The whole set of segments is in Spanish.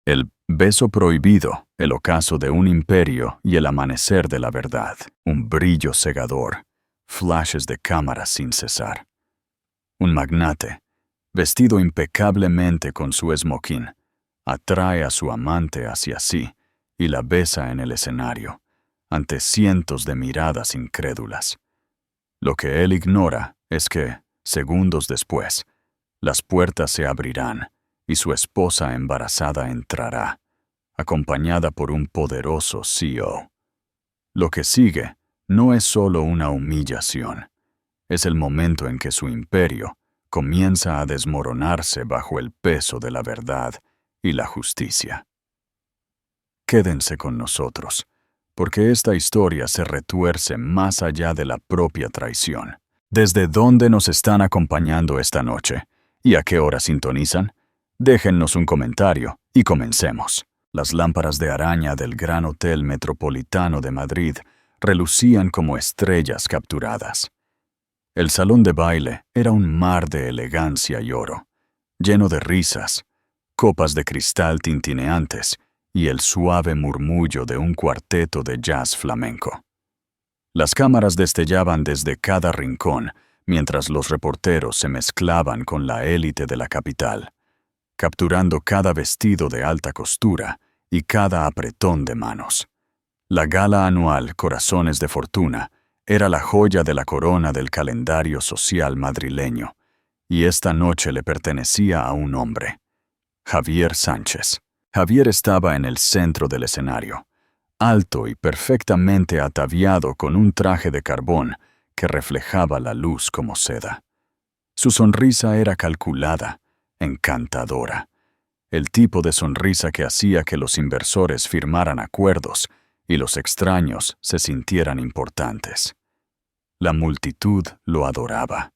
El beso prohibido, el ocaso de un imperio y el amanecer de la verdad. Un brillo cegador, flashes de cámara sin cesar. Un magnate, vestido impecablemente con su esmoquín, atrae a su amante hacia sí y la besa en el escenario, ante cientos de miradas incrédulas. Lo que él ignora es que, segundos después, las puertas se abrirán y su esposa embarazada entrará, acompañada por un poderoso CEO. Lo que sigue no es solo una humillación, es el momento en que su imperio comienza a desmoronarse bajo el peso de la verdad y la justicia. Quédense con nosotros, porque esta historia se retuerce más allá de la propia traición. ¿Desde dónde nos están acompañando esta noche? ¿Y a qué hora sintonizan? Déjennos un comentario y comencemos. Las lámparas de araña del Gran Hotel Metropolitano de Madrid relucían como estrellas capturadas. El salón de baile era un mar de elegancia y oro, lleno de risas, copas de cristal tintineantes y el suave murmullo de un cuarteto de jazz flamenco. Las cámaras destellaban desde cada rincón, mientras los reporteros se mezclaban con la élite de la capital, capturando cada vestido de alta costura y cada apretón de manos. La gala anual Corazones de Fortuna era la joya de la corona del calendario social madrileño, y esta noche le pertenecía a un hombre, Javier Sánchez. Javier estaba en el centro del escenario, alto y perfectamente ataviado con un traje de carbón que reflejaba la luz como seda. Su sonrisa era calculada, encantadora, el tipo de sonrisa que hacía que los inversores firmaran acuerdos y los extraños se sintieran importantes. La multitud lo adoraba.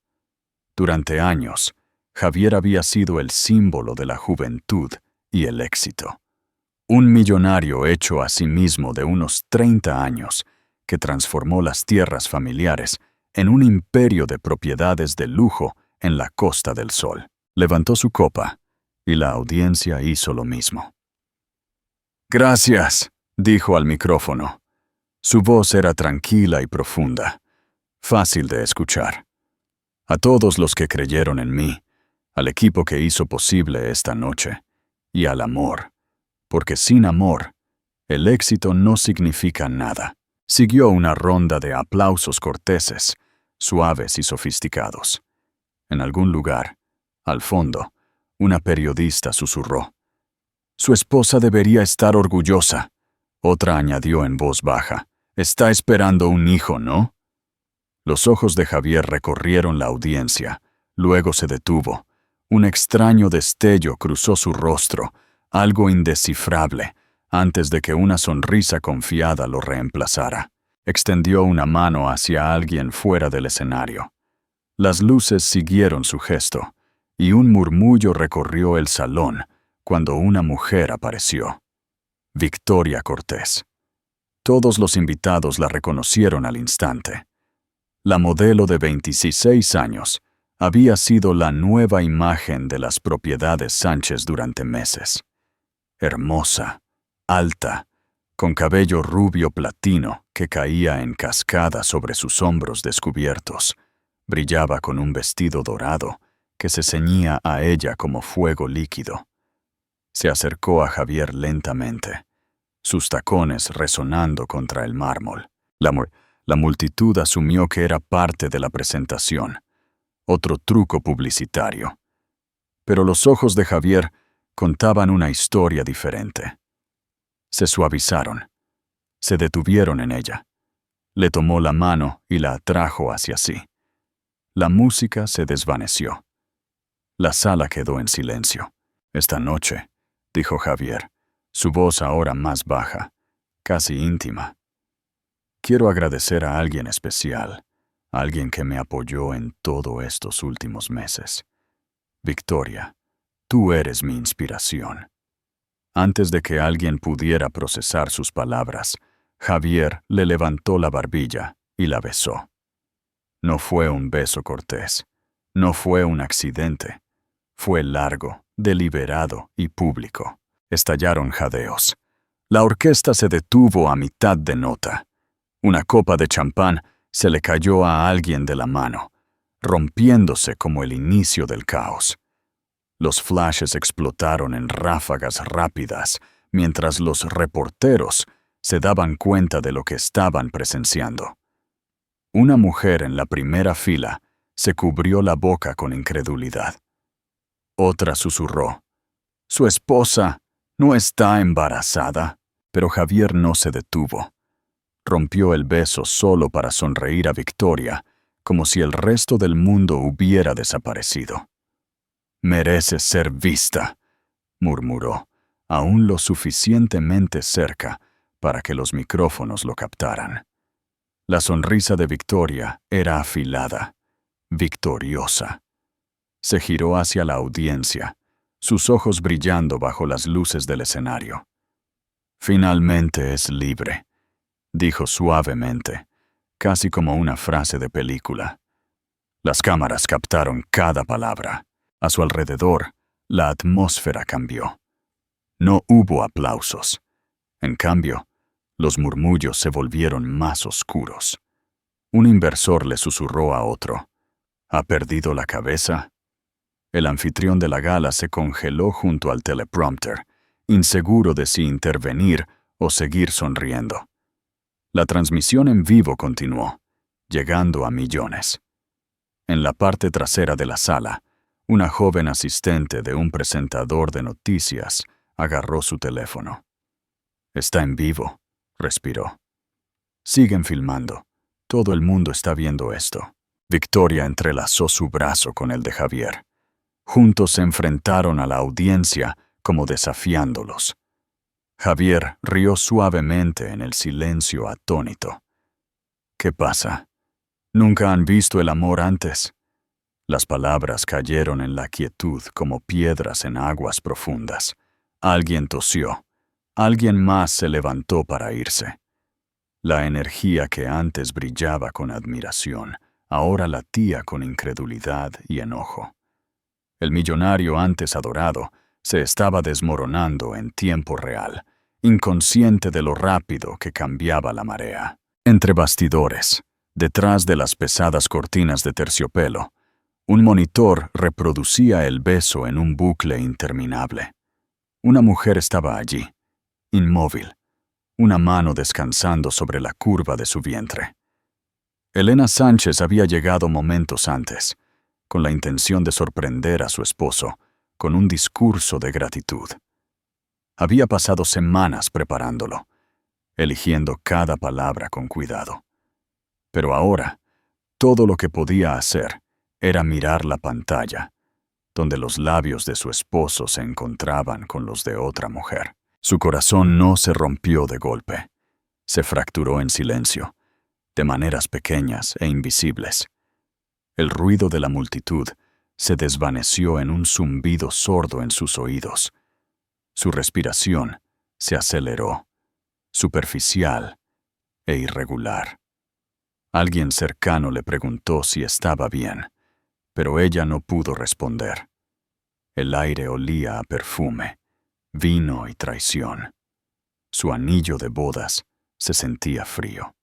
Durante años, Javier había sido el símbolo de la juventud y el éxito. Un millonario hecho a sí mismo de unos 30 años, que transformó las tierras familiares en un imperio de propiedades de lujo en la Costa del Sol. Levantó su copa, y la audiencia hizo lo mismo. «Gracias», dijo al micrófono. Su voz era tranquila y profunda, fácil de escuchar. «A todos los que creyeron en mí, al equipo que hizo posible esta noche, y al amor, porque sin amor, el éxito no significa nada». Siguió una ronda de aplausos corteses, suaves y sofisticados. En algún lugar, al fondo, una periodista susurró: «Su esposa debería estar orgullosa». Otra añadió en voz baja: «Está esperando un hijo, ¿no?». Los ojos de Javier recorrieron la audiencia, luego se detuvo. Un extraño destello cruzó su rostro, algo indescifrable, antes de que una sonrisa confiada lo reemplazara. Extendió una mano hacia alguien fuera del escenario. Las luces siguieron su gesto, y un murmullo recorrió el salón cuando una mujer apareció. Victoria Cortés. Todos los invitados la reconocieron al instante. La modelo de 26 años había sido la nueva imagen de las propiedades Sánchez durante meses. Hermosa, alta, con cabello rubio platino que caía en cascada sobre sus hombros descubiertos, brillaba con un vestido dorado que se ceñía a ella como fuego líquido. Se acercó a Javier lentamente, sus tacones resonando contra el mármol. La multitud asumió que era parte de la presentación, otro truco publicitario. Pero los ojos de Javier contaban una historia diferente. Se suavizaron, se detuvieron en ella. Le tomó la mano y la atrajo hacia sí. La música se desvaneció. La sala quedó en silencio. «Esta noche», dijo Javier, su voz ahora más baja, casi íntima, «quiero agradecer a alguien especial, a alguien que me apoyó en todos estos últimos meses. Victoria, tú eres mi inspiración». Antes de que alguien pudiera procesar sus palabras, Javier le levantó la barbilla y la besó. No fue un beso cortés, no fue un accidente, fue largo, deliberado y público. Estallaron jadeos. La orquesta se detuvo a mitad de nota. Una copa de champán se le cayó a alguien de la mano, rompiéndose como el inicio del caos. Los flashes explotaron en ráfagas rápidas, mientras los reporteros se daban cuenta de lo que estaban presenciando. Una mujer en la primera fila se cubrió la boca con incredulidad. Otra susurró: «Su esposa no está embarazada». Pero Javier no se detuvo. Rompió el beso solo para sonreír a Victoria, como si el resto del mundo hubiera desaparecido. «Merece ser vista», murmuró, aún lo suficientemente cerca para que los micrófonos lo captaran. La sonrisa de Victoria era afilada, victoriosa. Se giró hacia la audiencia, sus ojos brillando bajo las luces del escenario. «Finalmente es libre», dijo suavemente, casi como una frase de película. Las cámaras captaron cada palabra. A su alrededor, la atmósfera cambió. No hubo aplausos. En cambio, los murmullos se volvieron más oscuros. Un inversor le susurró a otro: «¿Ha perdido la cabeza?». El anfitrión de la gala se congeló junto al teleprompter, inseguro de si intervenir o seguir sonriendo. La transmisión en vivo continuó, llegando a millones. En la parte trasera de la sala, una joven asistente de un presentador de noticias agarró su teléfono. «Está en vivo», respiró. «Siguen filmando. Todo el mundo está viendo esto». Victoria entrelazó su brazo con el de Javier. Juntos se enfrentaron a la audiencia como desafiándolos. Javier rió suavemente en el silencio atónito. «¿Qué pasa? ¿Nunca han visto el amor antes?». Las palabras cayeron en la quietud como piedras en aguas profundas. Alguien tosió. Alguien más se levantó para irse. La energía que antes brillaba con admiración, ahora latía con incredulidad y enojo. El millonario antes adorado se estaba desmoronando en tiempo real, inconsciente de lo rápido que cambiaba la marea. Entre bastidores, detrás de las pesadas cortinas de terciopelo, un monitor reproducía el beso en un bucle interminable. Una mujer estaba allí, inmóvil, una mano descansando sobre la curva de su vientre. Elena Sánchez había llegado momentos antes, con la intención de sorprender a su esposo con un discurso de gratitud. Había pasado semanas preparándolo, eligiendo cada palabra con cuidado. Pero ahora, todo lo que podía hacer era mirar la pantalla, donde los labios de su esposo se encontraban con los de otra mujer. Su corazón no se rompió de golpe. Se fracturó en silencio, de maneras pequeñas e invisibles. El ruido de la multitud se desvaneció en un zumbido sordo en sus oídos. Su respiración se aceleró, superficial e irregular. Alguien cercano le preguntó si estaba bien, pero ella no pudo responder. El aire olía a perfume, vino y traición. Su anillo de bodas se sentía frío.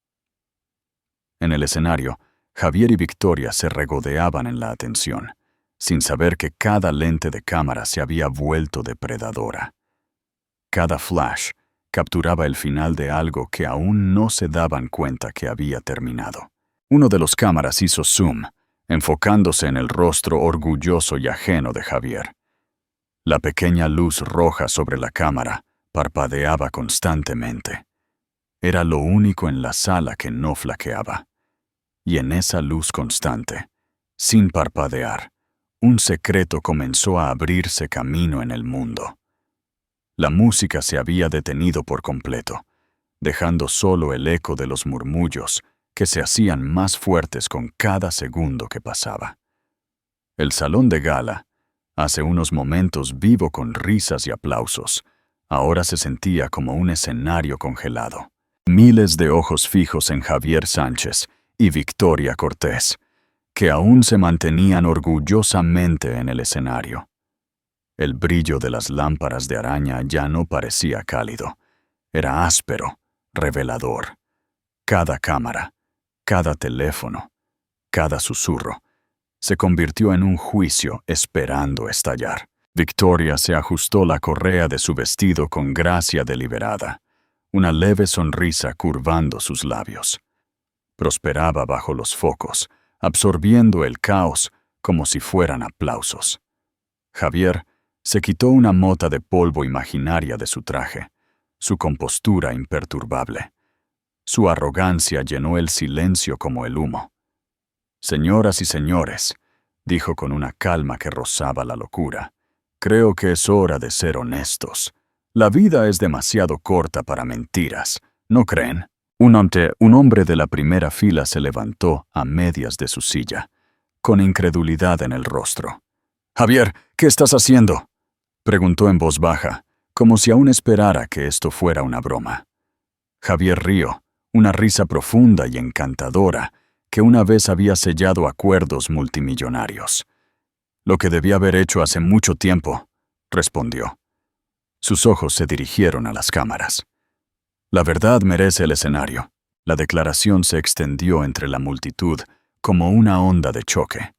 En el escenario, Javier y Victoria se regodeaban en la atención, sin saber que cada lente de cámara se había vuelto depredadora. Cada flash capturaba el final de algo que aún no se daban cuenta que había terminado. Uno de los cámaras hizo zoom, enfocándose en el rostro orgulloso y ajeno de Javier. La pequeña luz roja sobre la cámara parpadeaba constantemente. Era lo único en la sala que no flaqueaba. Y en esa luz constante, sin parpadear, un secreto comenzó a abrirse camino en el mundo. La música se había detenido por completo, dejando solo el eco de los murmullos que se hacían más fuertes con cada segundo que pasaba. El salón de gala, hace unos momentos vivo con risas y aplausos, ahora se sentía como un escenario congelado. Miles de ojos fijos en Javier Sánchez y Victoria Cortés, que aún se mantenían orgullosamente en el escenario. El brillo de las lámparas de araña ya no parecía cálido. Era áspero, revelador. Cada cámara, cada teléfono, cada susurro, se convirtió en un juicio esperando estallar. Victoria se ajustó la correa de su vestido con gracia deliberada, una leve sonrisa curvando sus labios. Prosperaba bajo los focos, absorbiendo el caos como si fueran aplausos. Javier se quitó una mota de polvo imaginaria de su traje, su compostura imperturbable. Su arrogancia llenó el silencio como el humo. «Señoras y señores», dijo con una calma que rozaba la locura, «creo que es hora de ser honestos. La vida es demasiado corta para mentiras, ¿no creen?» Un hombre de la primera fila se levantó a medias de su silla, con incredulidad en el rostro. «Javier, ¿qué estás haciendo?», preguntó en voz baja, como si aún esperara que esto fuera una broma. Javier rió, una risa profunda y encantadora que una vez había sellado acuerdos multimillonarios. «Lo que debía haber hecho hace mucho tiempo», respondió. Sus ojos se dirigieron a las cámaras. «La verdad merece el escenario». La declaración se extendió entre la multitud como una onda de choque.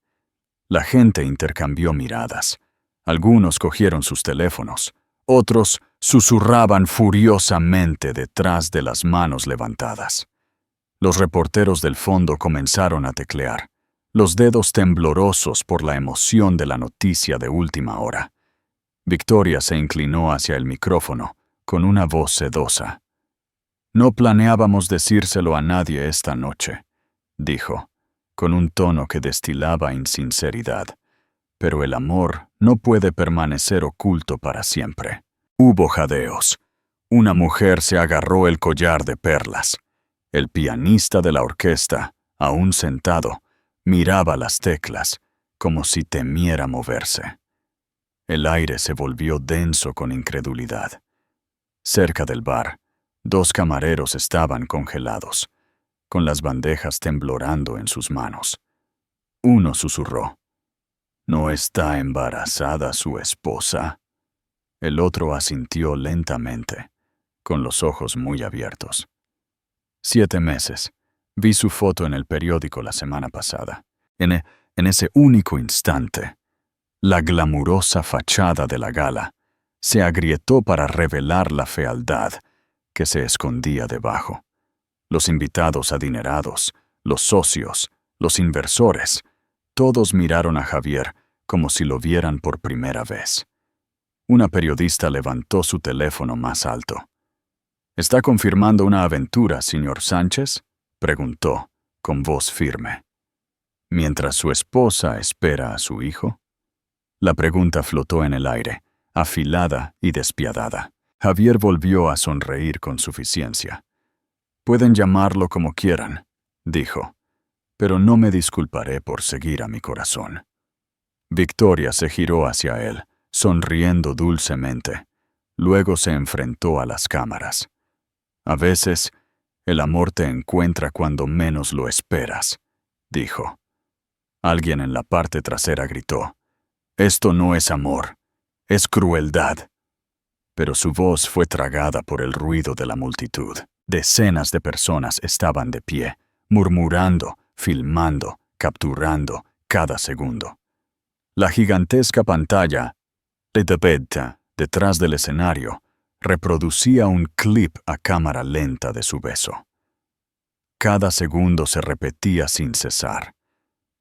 La gente intercambió miradas. Algunos cogieron sus teléfonos. Otros susurraban furiosamente detrás de las manos levantadas. Los reporteros del fondo comenzaron a teclear, los dedos temblorosos por la emoción de la noticia de última hora. Victoria se inclinó hacia el micrófono con una voz sedosa. «No planeábamos decírselo a nadie esta noche», dijo, con un tono que destilaba insinceridad. «Pero el amor no puede permanecer oculto para siempre». Hubo jadeos. Una mujer se agarró el collar de perlas. El pianista de la orquesta, aún sentado, miraba las teclas, como si temiera moverse. El aire se volvió denso con incredulidad. Cerca del bar, 2 camareros estaban congelados, con las bandejas temblorando en sus manos. Uno susurró: «¿No está embarazada su esposa?». El otro asintió lentamente, con los ojos muy abiertos. 7 meses. Vi su foto en el periódico la semana pasada. En ese único instante, la glamurosa fachada de la gala se agrietó para revelar la fealdad que se escondía debajo. Los invitados adinerados, los socios, los inversores, todos miraron a Javier como si lo vieran por primera vez. Una periodista levantó su teléfono más alto. «¿Está confirmando una aventura, señor Sánchez?», preguntó, con voz firme. «¿Mientras su esposa espera a su hijo?». La pregunta flotó en el aire, afilada y despiadada. Javier volvió a sonreír con suficiencia. «Pueden llamarlo como quieran», dijo, «pero no me disculparé por seguir a mi corazón». Victoria se giró hacia él, sonriendo dulcemente. Luego se enfrentó a las cámaras. «A veces, el amor te encuentra cuando menos lo esperas», dijo. Alguien en la parte trasera gritó: «Esto no es amor, es crueldad». Pero su voz fue tragada por el ruido de la multitud. Decenas de personas estaban de pie, murmurando, filmando, capturando cada segundo. La gigantesca pantalla de tapete detrás del escenario reproducía un clip a cámara lenta de su beso. Cada segundo se repetía sin cesar.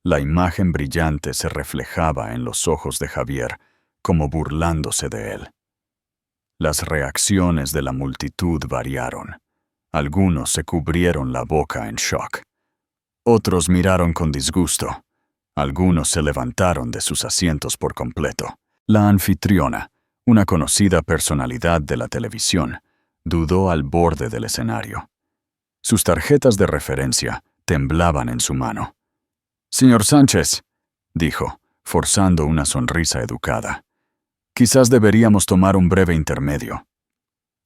La imagen brillante se reflejaba en los ojos de Javier, como burlándose de él. Las reacciones de la multitud variaron. Algunos se cubrieron la boca en shock. Otros miraron con disgusto. Algunos se levantaron de sus asientos por completo. La anfitriona, una conocida personalidad de la televisión, dudó al borde del escenario. Sus tarjetas de referencia temblaban en su mano. «Señor Sánchez», dijo, forzando una sonrisa educada, «quizás deberíamos tomar un breve intermedio».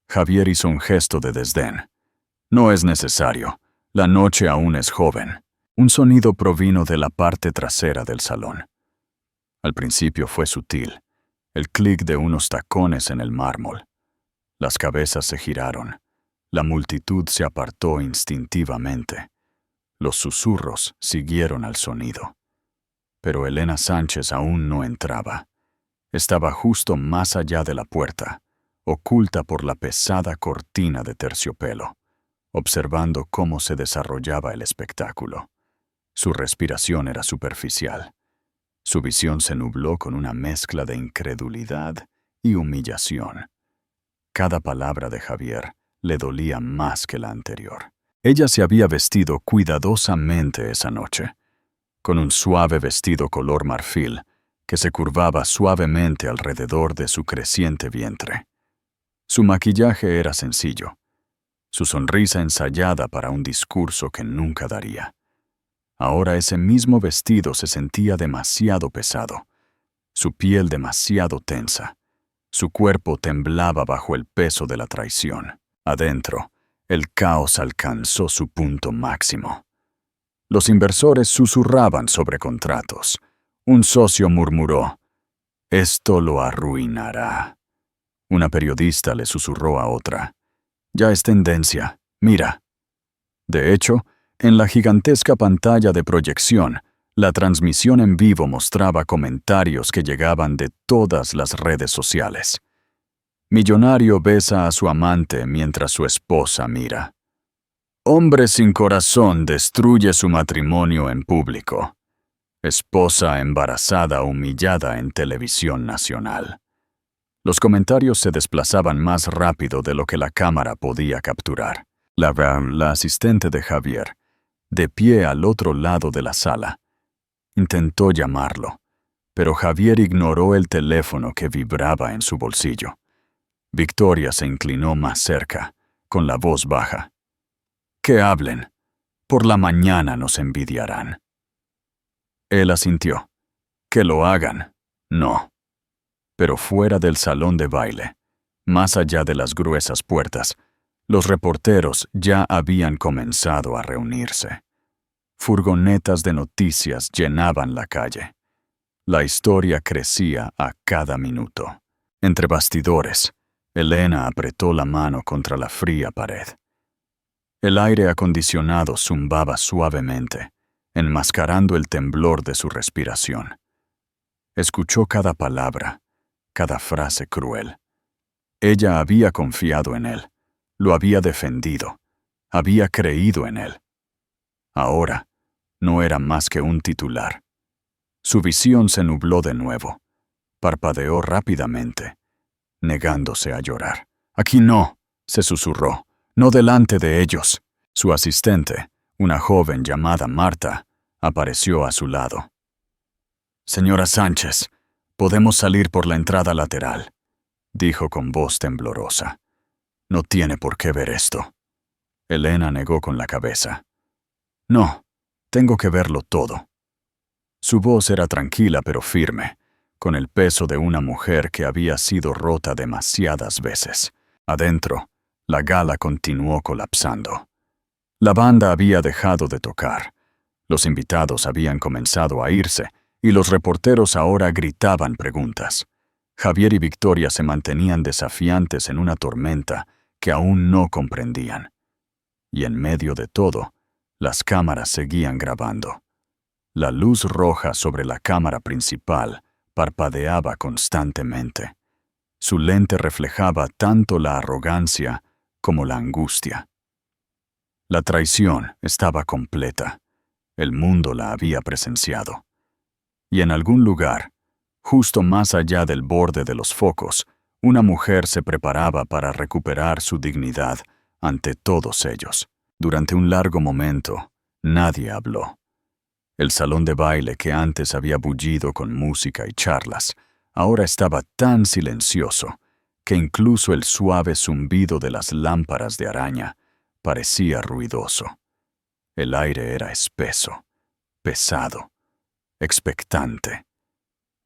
Javier hizo un gesto de desdén. «No es necesario. La noche aún es joven». Un sonido provino de la parte trasera del salón. Al principio fue sutil. el clic de unos tacones en el mármol. Las cabezas se giraron. La multitud se apartó instintivamente. Los susurros siguieron al sonido. Pero Elena Sánchez aún no entraba. Estaba justo más allá de la puerta, oculta por la pesada cortina de terciopelo, observando cómo se desarrollaba el espectáculo. Su respiración era superficial. Su visión se nubló con una mezcla de incredulidad y humillación. Cada palabra de Javier le dolía más que la anterior. Ella se había vestido cuidadosamente esa noche, con un suave vestido color marfil que se curvaba suavemente alrededor de su creciente vientre. Su maquillaje era sencillo, su sonrisa ensayada para un discurso que nunca daría. Ahora ese mismo vestido se sentía demasiado pesado, su piel demasiado tensa, su cuerpo temblaba bajo el peso de la traición. Adentro, el caos alcanzó su punto máximo. Los inversores susurraban sobre contratos. Un socio murmuró: «Esto lo arruinará». Una periodista le susurró a otra: «Ya es tendencia, mira». De hecho, en la gigantesca pantalla de proyección, la transmisión en vivo mostraba comentarios que llegaban de todas las redes sociales. Millonario besa a su amante mientras su esposa mira. Hombre sin corazón destruye su matrimonio en público. Esposa embarazada humillada en televisión nacional. Los comentarios se desplazaban más rápido de lo que la cámara podía capturar. La asistente de Javier, de pie al otro lado de la sala, intentó llamarlo, pero Javier ignoró el teléfono que vibraba en su bolsillo. Victoria se inclinó más cerca, con la voz baja. «Que hablen. Por la mañana nos envidiarán». Él asintió. «Que lo hagan. No». Pero fuera del salón de baile, más allá de las gruesas puertas, los reporteros ya habían comenzado a reunirse. Furgonetas de noticias llenaban la calle. La historia crecía a cada minuto. Entre bastidores, Elena apretó la mano contra la fría pared. El aire acondicionado zumbaba suavemente, enmascarando el temblor de su respiración. Escuchó cada palabra, cada frase cruel. Ella había confiado en él, lo había defendido, había creído en él. Ahora, no era más que un titular. Su visión se nubló de nuevo. Parpadeó rápidamente, negándose a llorar. «Aquí no», se susurró, «no delante de ellos». Su asistente, una joven llamada Marta, apareció a su lado. «Señora Sánchez, podemos salir por la entrada lateral», dijo con voz temblorosa. «No tiene por qué ver esto». Elena negó con la cabeza. «No, tengo que verlo todo». Su voz era tranquila pero firme, con el peso de una mujer que había sido rota demasiadas veces. Adentro, la gala continuó colapsando. La banda había dejado de tocar. Los invitados habían comenzado a irse, y los reporteros ahora gritaban preguntas. Javier y Victoria se mantenían desafiantes en una tormenta que aún no comprendían. Y en medio de todo, las cámaras seguían grabando. La luz roja sobre la cámara principal parpadeaba constantemente. Su lente reflejaba tanto la arrogancia como la angustia. La traición estaba completa. El mundo la había presenciado. Y en algún lugar, justo más allá del borde de los focos, una mujer se preparaba para recuperar su dignidad ante todos ellos. Durante un largo momento, nadie habló. El salón de baile que antes había bullido con música y charlas, ahora estaba tan silencioso que incluso el suave zumbido de las lámparas de araña parecía ruidoso. El aire era espeso, pesado, expectante.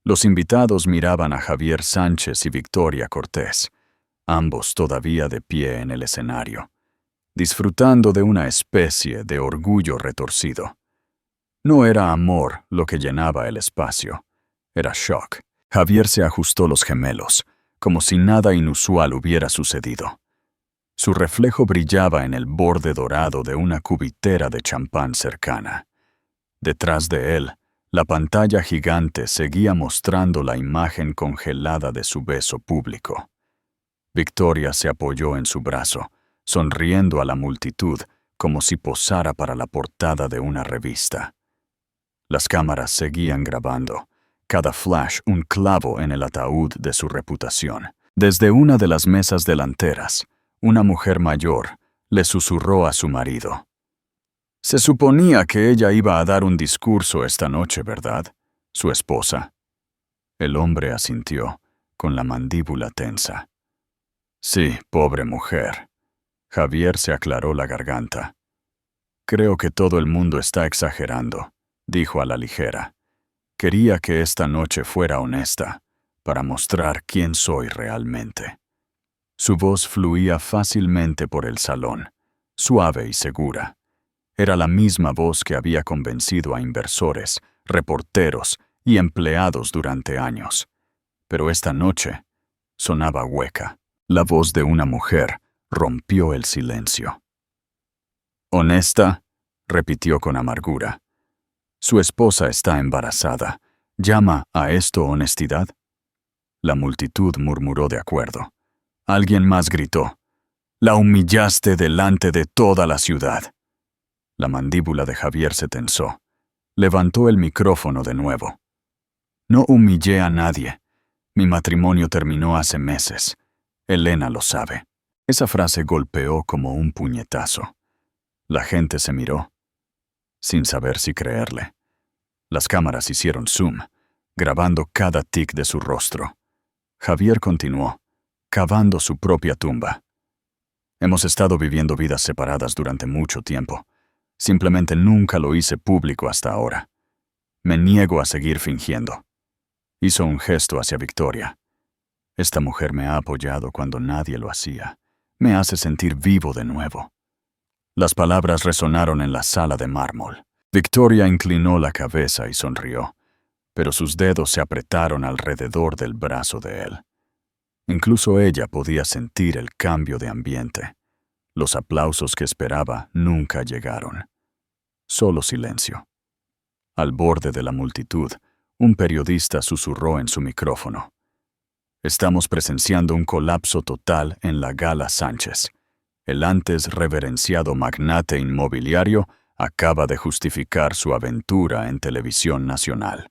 Los invitados miraban a Javier Sánchez y Victoria Cortés, ambos todavía de pie en el escenario, disfrutando de una especie de orgullo retorcido. No era amor lo que llenaba el espacio, era shock. Javier se ajustó los gemelos, como si nada inusual hubiera sucedido. Su reflejo brillaba en el borde dorado de una cubitera de champán cercana. Detrás de él, la pantalla gigante seguía mostrando la imagen congelada de su beso público. Victoria se apoyó en su brazo, sonriendo a la multitud como si posara para la portada de una revista. Las cámaras seguían grabando, cada flash un clavo en el ataúd de su reputación. Desde una de las mesas delanteras, una mujer mayor le susurró a su marido. «Se suponía que ella iba a dar un discurso esta noche, ¿verdad? Su esposa». El hombre asintió, con la mandíbula tensa. «Sí, pobre mujer». Javier se aclaró la garganta. «Creo que todo el mundo está exagerando», dijo a la ligera. «Quería que esta noche fuera honesta, para mostrar quién soy realmente». Su voz fluía fácilmente por el salón, suave y segura. Era la misma voz que había convencido a inversores, reporteros y empleados durante años. Pero esta noche sonaba hueca. La voz de una mujer rompió el silencio. «¿Honesta?», repitió con amargura. «Su esposa está embarazada. ¿Llama a esto honestidad?». La multitud murmuró de acuerdo. Alguien más gritó: «La humillaste delante de toda la ciudad». La mandíbula de Javier se tensó. Levantó el micrófono de nuevo. «No humillé a nadie. Mi matrimonio terminó hace meses. Elena lo sabe». Esa frase golpeó como un puñetazo. La gente se miró, sin saber si creerle. Las cámaras hicieron zoom, grabando cada tic de su rostro. Javier continuó, cavando su propia tumba. «Hemos estado viviendo vidas separadas durante mucho tiempo. Simplemente nunca lo hice público hasta ahora. Me niego a seguir fingiendo». Hizo un gesto hacia Victoria. «Esta mujer me ha apoyado cuando nadie lo hacía. Me hace sentir vivo de nuevo». Las palabras resonaron en la sala de mármol. Victoria inclinó la cabeza y sonrió, pero sus dedos se apretaron alrededor del brazo de él. Incluso ella podía sentir el cambio de ambiente. Los aplausos que esperaba nunca llegaron. Solo silencio. Al borde de la multitud, un periodista susurró en su micrófono: «Estamos presenciando un colapso total en la Gala Sánchez. El antes reverenciado magnate inmobiliario acaba de justificar su aventura en televisión nacional».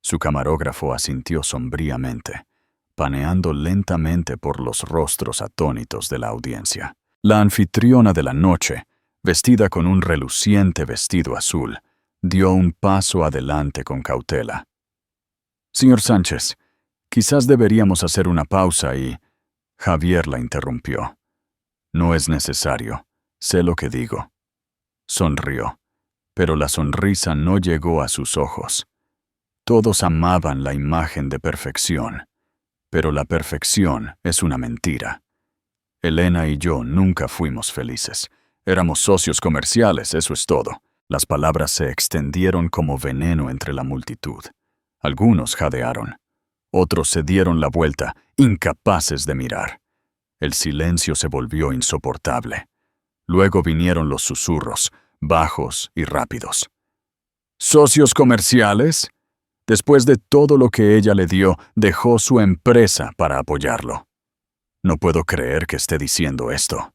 Su camarógrafo asintió sombríamente, paneando lentamente por los rostros atónitos de la audiencia. La anfitriona de la noche, vestida con un reluciente vestido azul, dio un paso adelante con cautela. «Señor Sánchez, quizás deberíamos hacer una pausa y...». Javier la interrumpió. «No es necesario, sé lo que digo». Sonrió, pero la sonrisa no llegó a sus ojos. Todos amaban la imagen de perfección, pero la perfección es una mentira. Elena y yo nunca fuimos felices. Éramos socios comerciales, eso es todo. Las palabras se extendieron como veneno entre la multitud. Algunos jadearon. Otros se dieron la vuelta, incapaces de mirar. El silencio se volvió insoportable. Luego vinieron los susurros, bajos y rápidos. «¿Socios comerciales?». Después de todo lo que ella le dio, dejó su empresa para apoyarlo. «No puedo creer que esté diciendo esto».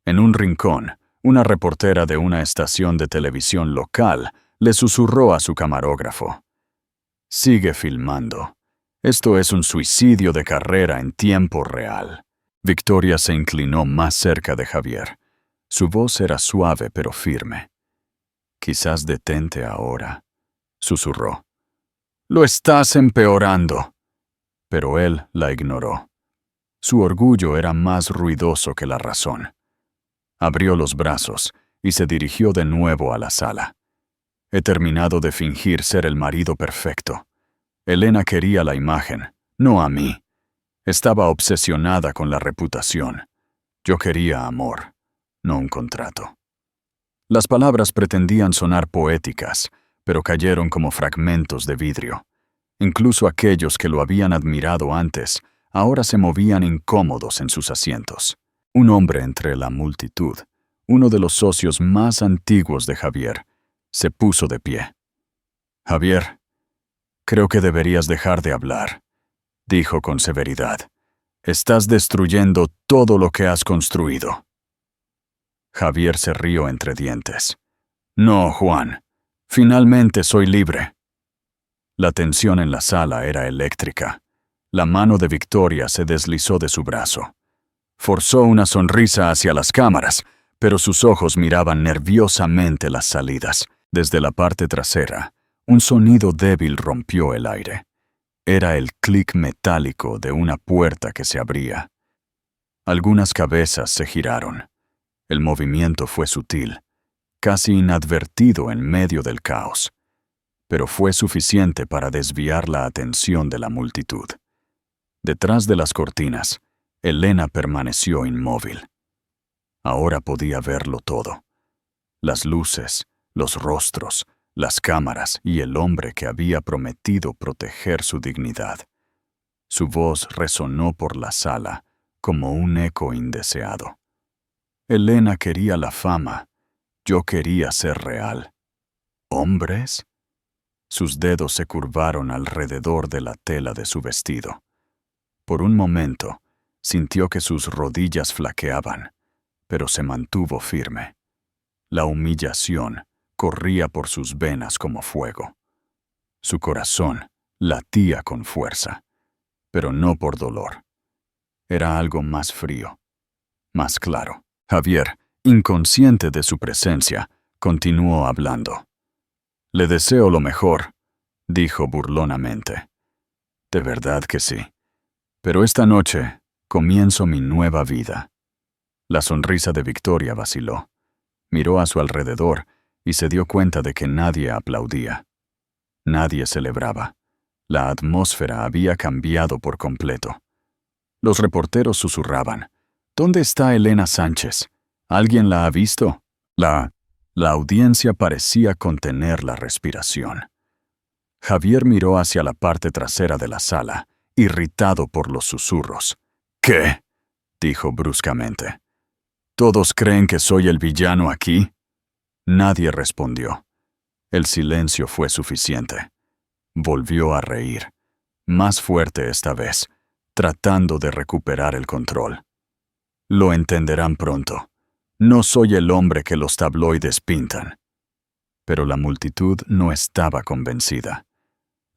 En un rincón, una reportera de una estación de televisión local le susurró a su camarógrafo: «Sigue filmando. Esto es un suicidio de carrera en tiempo real». Victoria se inclinó más cerca de Javier. Su voz era suave pero firme. «Quizás detente ahora», susurró. «Lo estás empeorando». Pero él la ignoró. Su orgullo era más ruidoso que la razón. Abrió los brazos y se dirigió de nuevo a la sala. «He terminado de fingir ser el marido perfecto. Elena quería la imagen, no a mí. Estaba obsesionada con la reputación. Yo quería amor, no un contrato». Las palabras pretendían sonar poéticas, pero cayeron como fragmentos de vidrio. Incluso aquellos que lo habían admirado antes, ahora se movían incómodos en sus asientos. Un hombre entre la multitud, uno de los socios más antiguos de Javier, se puso de pie. «Javier, creo que deberías dejar de hablar», dijo con severidad. «Estás destruyendo todo lo que has construido». Javier se rió entre dientes. «No, Juan. Finalmente soy libre». La tensión en la sala era eléctrica. La mano de Victoria se deslizó de su brazo. Forzó una sonrisa hacia las cámaras, pero sus ojos miraban nerviosamente las salidas. Desde la parte trasera, un sonido débil rompió el aire. Era el clic metálico de una puerta que se abría. Algunas cabezas se giraron. El movimiento fue sutil, casi inadvertido en medio del caos, pero fue suficiente para desviar la atención de la multitud. Detrás de las cortinas, Elena permaneció inmóvil. Ahora podía verlo todo. Las luces, los rostros, las cámaras y el hombre que había prometido proteger su dignidad. Su voz resonó por la sala como un eco indeseado. Elena quería la fama. Yo quería ser real. ¿Hombres? Sus dedos se curvaron alrededor de la tela de su vestido. Por un momento, sintió que sus rodillas flaqueaban, pero se mantuvo firme. La humillación corría por sus venas como fuego. Su corazón latía con fuerza, pero no por dolor. Era algo más frío, más claro. Javier, inconsciente de su presencia, continuó hablando. «Le deseo lo mejor», dijo burlonamente. «De verdad que sí. Pero esta noche comienzo mi nueva vida». La sonrisa de Victoria vaciló. Miró a su alrededor y se dio cuenta de que nadie aplaudía. Nadie celebraba. La atmósfera había cambiado por completo. Los reporteros susurraban. «¿Dónde está Elena Sánchez? ¿Alguien la ha visto?» La audiencia parecía contener la respiración. Javier miró hacia la parte trasera de la sala, irritado por los susurros. «¿Qué?», dijo bruscamente. «¿Todos creen que soy el villano aquí?» Nadie respondió. El silencio fue suficiente. Volvió a reír, más fuerte esta vez, tratando de recuperar el control. «Lo entenderán pronto. No soy el hombre que los tabloides pintan». Pero la multitud no estaba convencida.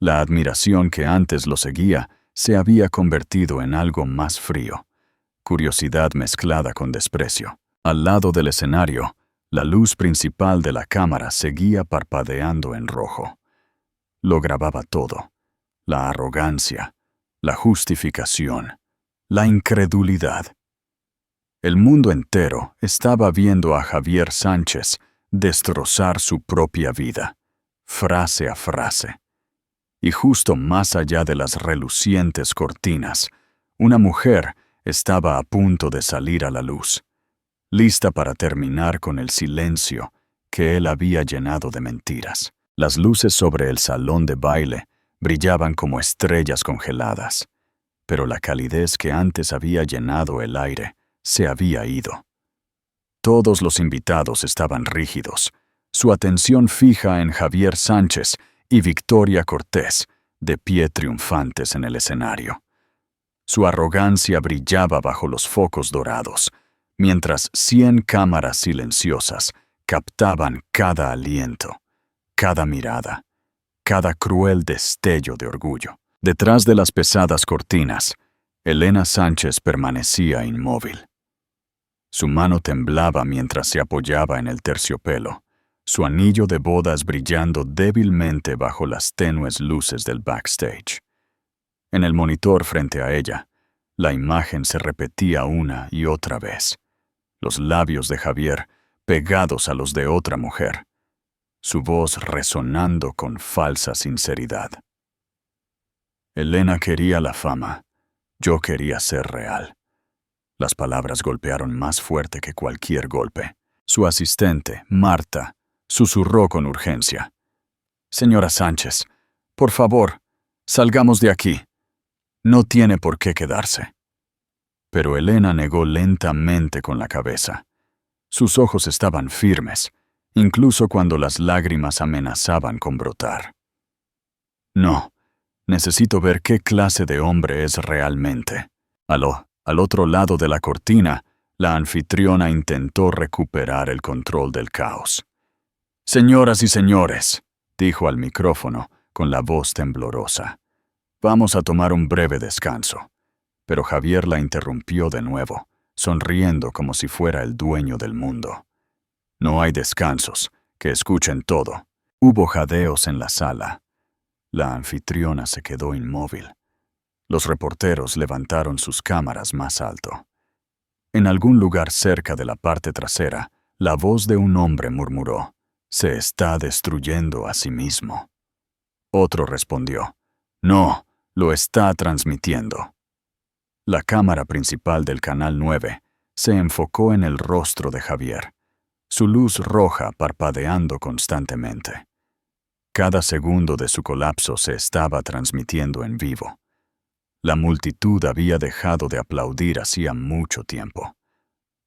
La admiración que antes lo seguía se había convertido en algo más frío, curiosidad mezclada con desprecio. Al lado del escenario, la luz principal de la cámara seguía parpadeando en rojo. Lo grababa todo: la arrogancia, la justificación, la incredulidad. El mundo entero estaba viendo a Javier Sánchez destrozar su propia vida, frase a frase. Y justo más allá de las relucientes cortinas, una mujer estaba a punto de salir a la luz, lista para terminar con el silencio que él había llenado de mentiras. Las luces sobre el salón de baile brillaban como estrellas congeladas, pero la calidez que antes había llenado el aire se había ido. Todos los invitados estaban rígidos, su atención fija en Javier Sánchez y Victoria Cortés, de pie triunfantes en el escenario. Su arrogancia brillaba bajo los focos dorados, mientras 100 cámaras silenciosas captaban cada aliento, cada mirada, cada cruel destello de orgullo. Detrás de las pesadas cortinas, Elena Sánchez permanecía inmóvil. Su mano temblaba mientras se apoyaba en el terciopelo, su anillo de bodas brillando débilmente bajo las tenues luces del backstage. En el monitor frente a ella, la imagen se repetía una y otra vez. Los labios de Javier pegados a los de otra mujer, su voz resonando con falsa sinceridad. Elena quería la fama, yo quería ser real. Las palabras golpearon más fuerte que cualquier golpe. Su asistente, Marta, susurró con urgencia. «Señora Sánchez, por favor, Salgamos de aquí. No tiene por qué quedarse. Pero Elena negó lentamente con la cabeza. Sus ojos estaban firmes, incluso cuando las lágrimas amenazaban con brotar. No, necesito ver qué clase de hombre es realmente. Al otro lado de la cortina, la anfitriona intentó recuperar el control del caos. «Señoras y señores», dijo al micrófono con la voz temblorosa, «vamos a tomar un breve descanso». Pero Javier la interrumpió de nuevo, sonriendo como si fuera el dueño del mundo. «No hay descansos, que escuchen todo». Hubo jadeos en la sala. La anfitriona se quedó inmóvil. Los reporteros levantaron sus cámaras más alto. En algún lugar cerca de la parte trasera, la voz de un hombre murmuró: «Se está destruyendo a sí mismo». Otro respondió: «No, lo está transmitiendo». La cámara principal del Canal 9 se enfocó en el rostro de Javier, su luz roja parpadeando constantemente. Cada segundo de su colapso se estaba transmitiendo en vivo. La multitud había dejado de aplaudir hacía mucho tiempo.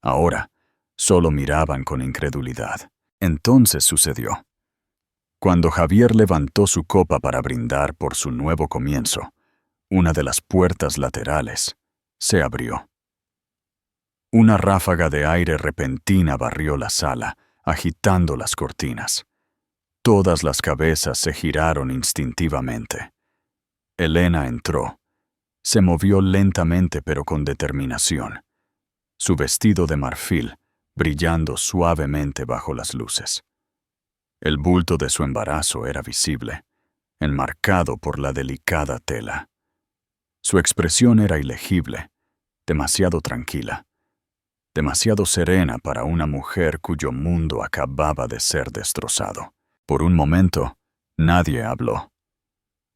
Ahora, solo miraban con incredulidad. Entonces sucedió. Cuando Javier levantó su copa para brindar por su nuevo comienzo, una de las puertas laterales se abrió. Una ráfaga de aire repentina barrió la sala, agitando las cortinas. Todas las cabezas se giraron instintivamente. Elena entró. Se movió lentamente pero con determinación. Su vestido de marfil brillando suavemente bajo las luces. El bulto de su embarazo era visible, enmarcado por la delicada tela. Su expresión era ilegible, demasiado tranquila, demasiado serena para una mujer cuyo mundo acababa de ser destrozado. Por un momento, nadie habló.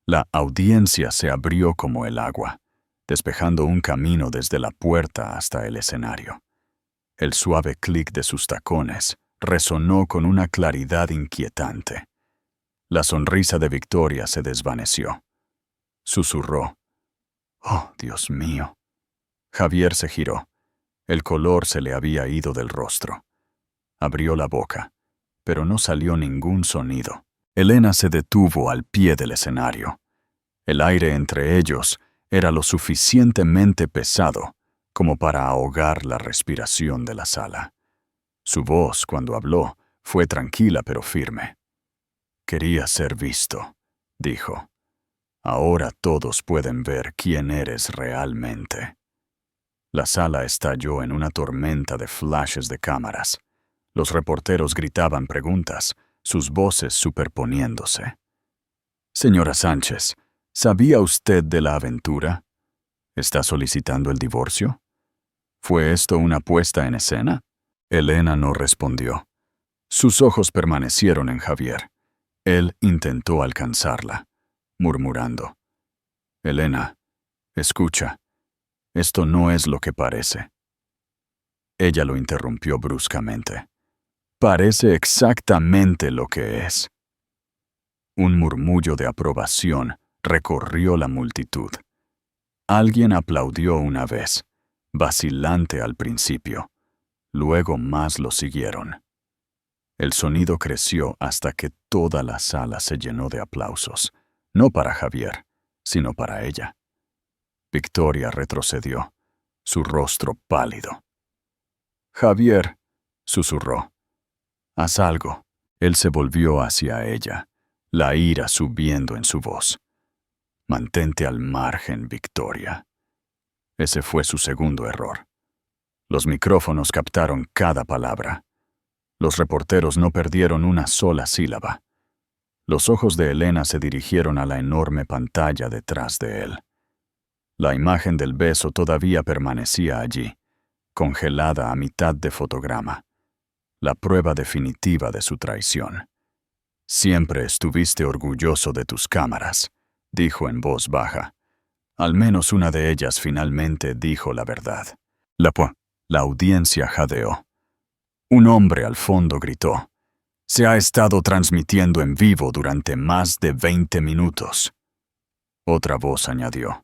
La audiencia se abrió como el agua, despejando un camino desde la puerta hasta el escenario. El suave clic de sus tacones resonó con una claridad inquietante. La sonrisa de Victoria se desvaneció. Susurró: «Oh, Dios mío». Javier se giró. El color se le había ido del rostro. Abrió la boca, pero no salió ningún sonido. Elena se detuvo al pie del escenario. El aire entre ellos era lo suficientemente pesado como para ahogar la respiración de la sala. Su voz, cuando habló, fue tranquila pero firme. «Quería ser visto», dijo. «Ahora todos pueden ver quién eres realmente». La sala estalló en una tormenta de flashes de cámaras. Los reporteros gritaban preguntas, sus voces superponiéndose. «Señora Sánchez, ¿sabía usted de la aventura? ¿Está solicitando el divorcio? ¿Fue esto una puesta en escena?» Elena no respondió. Sus ojos permanecieron en Javier. Él intentó alcanzarla, murmurando: «Elena, escucha, esto no es lo que parece». Ella lo interrumpió bruscamente. «Parece exactamente lo que es». Un murmullo de aprobación recorrió la multitud. Alguien aplaudió una vez, vacilante al principio. Luego más lo siguieron. El sonido creció hasta que toda la sala se llenó de aplausos, no para Javier, sino para ella. Victoria retrocedió, su rostro pálido. «Javier», susurró, «haz algo». Él se volvió hacia ella, la ira subiendo en su voz. «Mantente al margen, Victoria». Ese fue su segundo error. Los micrófonos captaron cada palabra. Los reporteros no perdieron una sola sílaba. Los ojos de Elena se dirigieron a la enorme pantalla detrás de él. La imagen del beso todavía permanecía allí, congelada a mitad de fotograma. La prueba definitiva de su traición. «Siempre estuviste orgulloso de tus cámaras», dijo en voz baja. Al menos una de ellas finalmente dijo la verdad. La audiencia jadeó. Un hombre al fondo gritó: «Se ha estado transmitiendo en vivo durante más de 20 minutos». Otra voz añadió.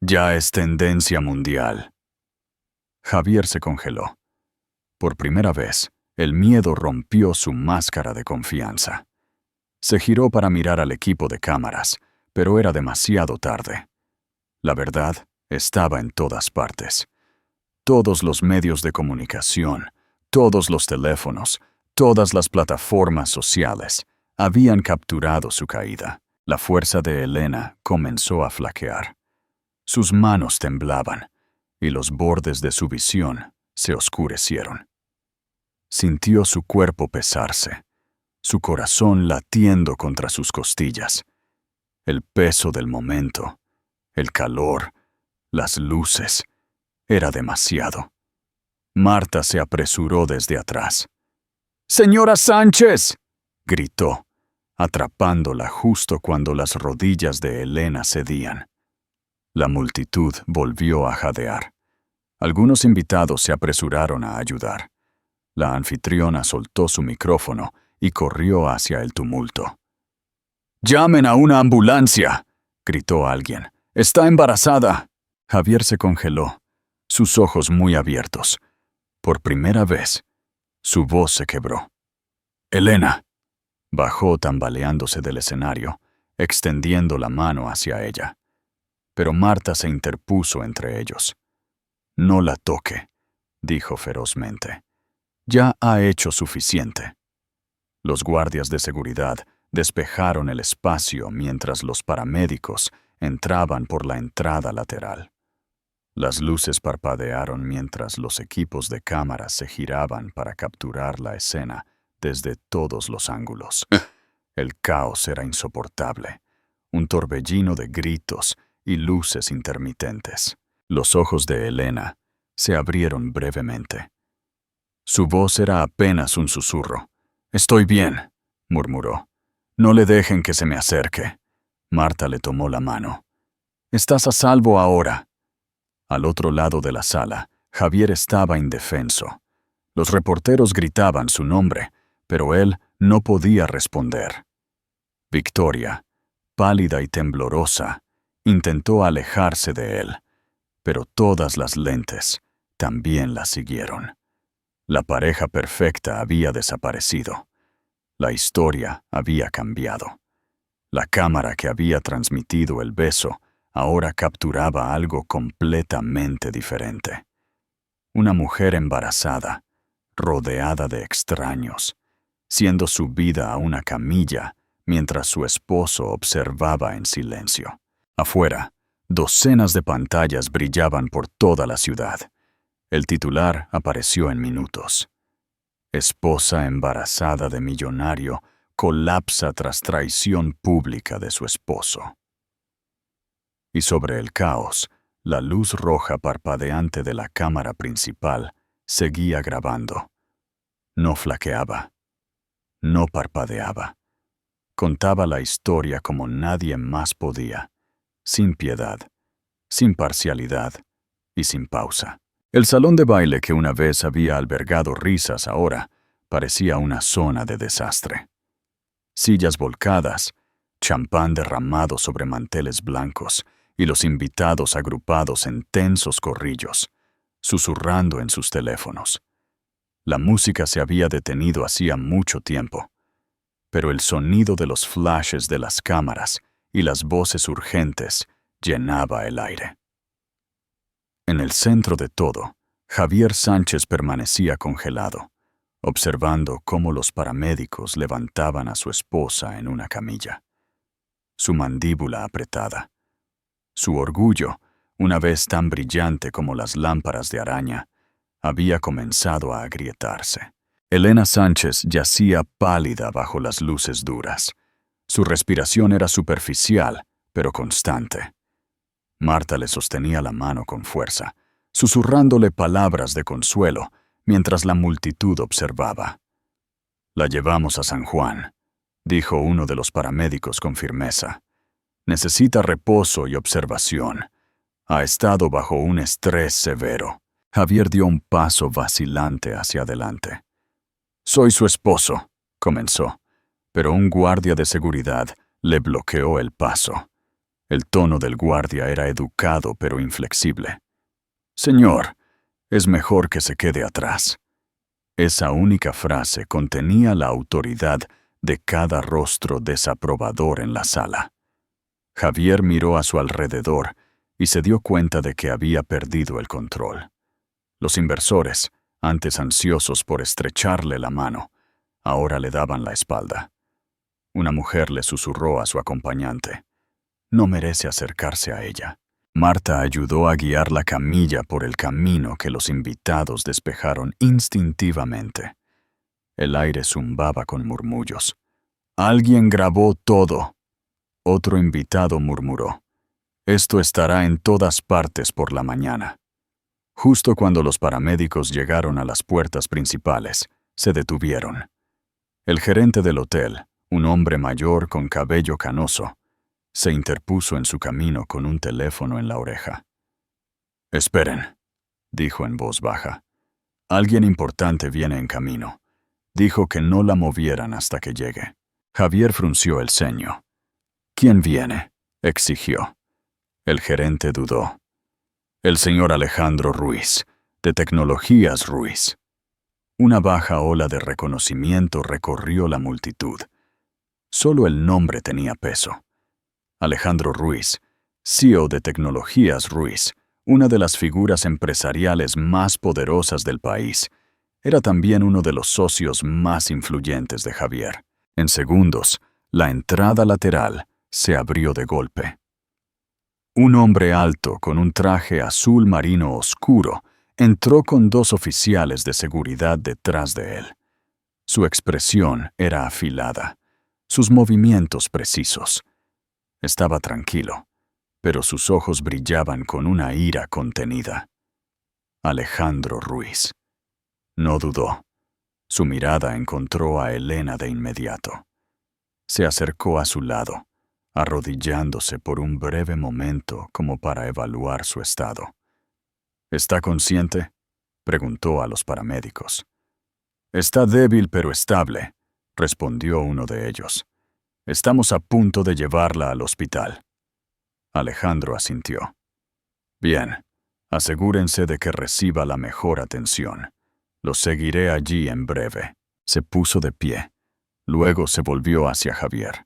Ya es tendencia mundial. Javier se congeló. Por primera vez, el miedo rompió su máscara de confianza. Se giró para mirar al equipo de cámaras, pero era demasiado tarde. La verdad estaba en todas partes. Todos los medios de comunicación, todos los teléfonos, todas las plataformas sociales habían capturado su caída. La fuerza de Elena comenzó a flaquear. Sus manos temblaban y los bordes de su visión se oscurecieron. Sintió su cuerpo pesarse, su corazón latiendo contra sus costillas. El peso del momento, el calor, las luces, era demasiado. Marta se apresuró desde atrás. ¡Señora Sánchez!, gritó, atrapándola justo cuando las rodillas de Elena cedían. La multitud volvió a jadear. Algunos invitados se apresuraron a ayudar. La anfitriona soltó su micrófono y corrió hacia el tumulto. «¡Llamen a una ambulancia!», gritó alguien. «¡Está embarazada!». Javier se congeló, sus ojos muy abiertos. Por primera vez, su voz se quebró. «Elena», bajó tambaleándose del escenario, extendiendo la mano hacia ella. Pero Marta se interpuso entre ellos. «No la toque», dijo ferozmente. «Ya ha hecho suficiente». Los guardias de seguridad despejaron el espacio mientras los paramédicos entraban por la entrada lateral. Las luces parpadearon mientras los equipos de cámaras se giraban para capturar la escena desde todos los ángulos. El caos era insoportable, un torbellino de gritos y luces intermitentes. Los ojos de Elena se abrieron brevemente. Su voz era apenas un susurro. «Estoy bien», murmuró. «No le dejen que se me acerque». Marta le tomó la mano. «Estás a salvo ahora». Al otro lado de la sala, Javier estaba indefenso. Los reporteros gritaban su nombre, pero él no podía responder. Victoria, pálida y temblorosa, intentó alejarse de él, pero todas las lentes también la siguieron. La pareja perfecta había desaparecido. La historia había cambiado. La cámara que había transmitido el beso ahora capturaba algo completamente diferente. Una mujer embarazada, rodeada de extraños, siendo subida a una camilla mientras su esposo observaba en silencio. Afuera, docenas de pantallas brillaban por toda la ciudad. El titular apareció en minutos. Esposa embarazada de millonario colapsa tras traición pública de su esposo. Y sobre el caos, la luz roja parpadeante de la cámara principal seguía grabando. No flaqueaba. No parpadeaba. Contaba la historia como nadie más podía, sin piedad, sin parcialidad y sin pausa. El salón de baile que una vez había albergado risas ahora parecía una zona de desastre. Sillas volcadas, champán derramado sobre manteles blancos y los invitados agrupados en tensos corrillos, susurrando en sus teléfonos. La música se había detenido hacía mucho tiempo, pero el sonido de los flashes de las cámaras y las voces urgentes llenaba el aire. En el centro de todo, Javier Sánchez permanecía congelado, observando cómo los paramédicos levantaban a su esposa en una camilla. Su mandíbula apretada. Su orgullo, una vez tan brillante como las lámparas de araña, había comenzado a agrietarse. Elena Sánchez yacía pálida bajo las luces duras. Su respiración era superficial, pero constante. Marta le sostenía la mano con fuerza, susurrándole palabras de consuelo, mientras la multitud observaba. «La llevamos a San Juan», dijo uno de los paramédicos con firmeza. «Necesita reposo y observación. Ha estado bajo un estrés severo». Javier dio un paso vacilante hacia adelante. «Soy su esposo», comenzó, pero un guardia de seguridad le bloqueó el paso. El tono del guardia era educado pero inflexible. «Señor, es mejor que se quede atrás». Esa única frase contenía la autoridad de cada rostro desaprobador en la sala. Javier miró a su alrededor y se dio cuenta de que había perdido el control. Los inversores, antes ansiosos por estrecharle la mano, ahora le daban la espalda. Una mujer le susurró a su acompañante: «No merece acercarse a ella». Marta ayudó a guiar la camilla por el camino que los invitados despejaron instintivamente. El aire zumbaba con murmullos. «Alguien grabó todo». Otro invitado murmuró: «Esto estará en todas partes por la mañana». Justo cuando los paramédicos llegaron a las puertas principales, se detuvieron. El gerente del hotel, un hombre mayor con cabello canoso, se interpuso en su camino con un teléfono en la oreja. «Esperen», dijo en voz baja. «Alguien importante viene en camino. Dijo que no la movieran hasta que llegue». Javier frunció el ceño. «¿Quién viene?», exigió. El gerente dudó. «El señor Alejandro Ruiz, de Tecnologías Ruiz». Una baja ola de reconocimiento recorrió la multitud. Solo el nombre tenía peso. Alejandro Ruiz, CEO de Tecnologías Ruiz, una de las figuras empresariales más poderosas del país, era también uno de los socios más influyentes de Javier. En segundos, la entrada lateral se abrió de golpe. Un hombre alto con un traje azul marino oscuro entró con 2 oficiales de seguridad detrás de él. Su expresión era afilada, sus movimientos precisos. Estaba tranquilo, pero sus ojos brillaban con una ira contenida. Alejandro Ruiz. No dudó. Su mirada encontró a Elena de inmediato. Se acercó a su lado, arrodillándose por un breve momento como para evaluar su estado. «¿Está consciente?», preguntó a los paramédicos. «Está débil pero estable», respondió uno de ellos. «Estamos a punto de llevarla al hospital». Alejandro asintió. «Bien, asegúrense de que reciba la mejor atención. Lo seguiré allí en breve». Se puso de pie. Luego se volvió hacia Javier.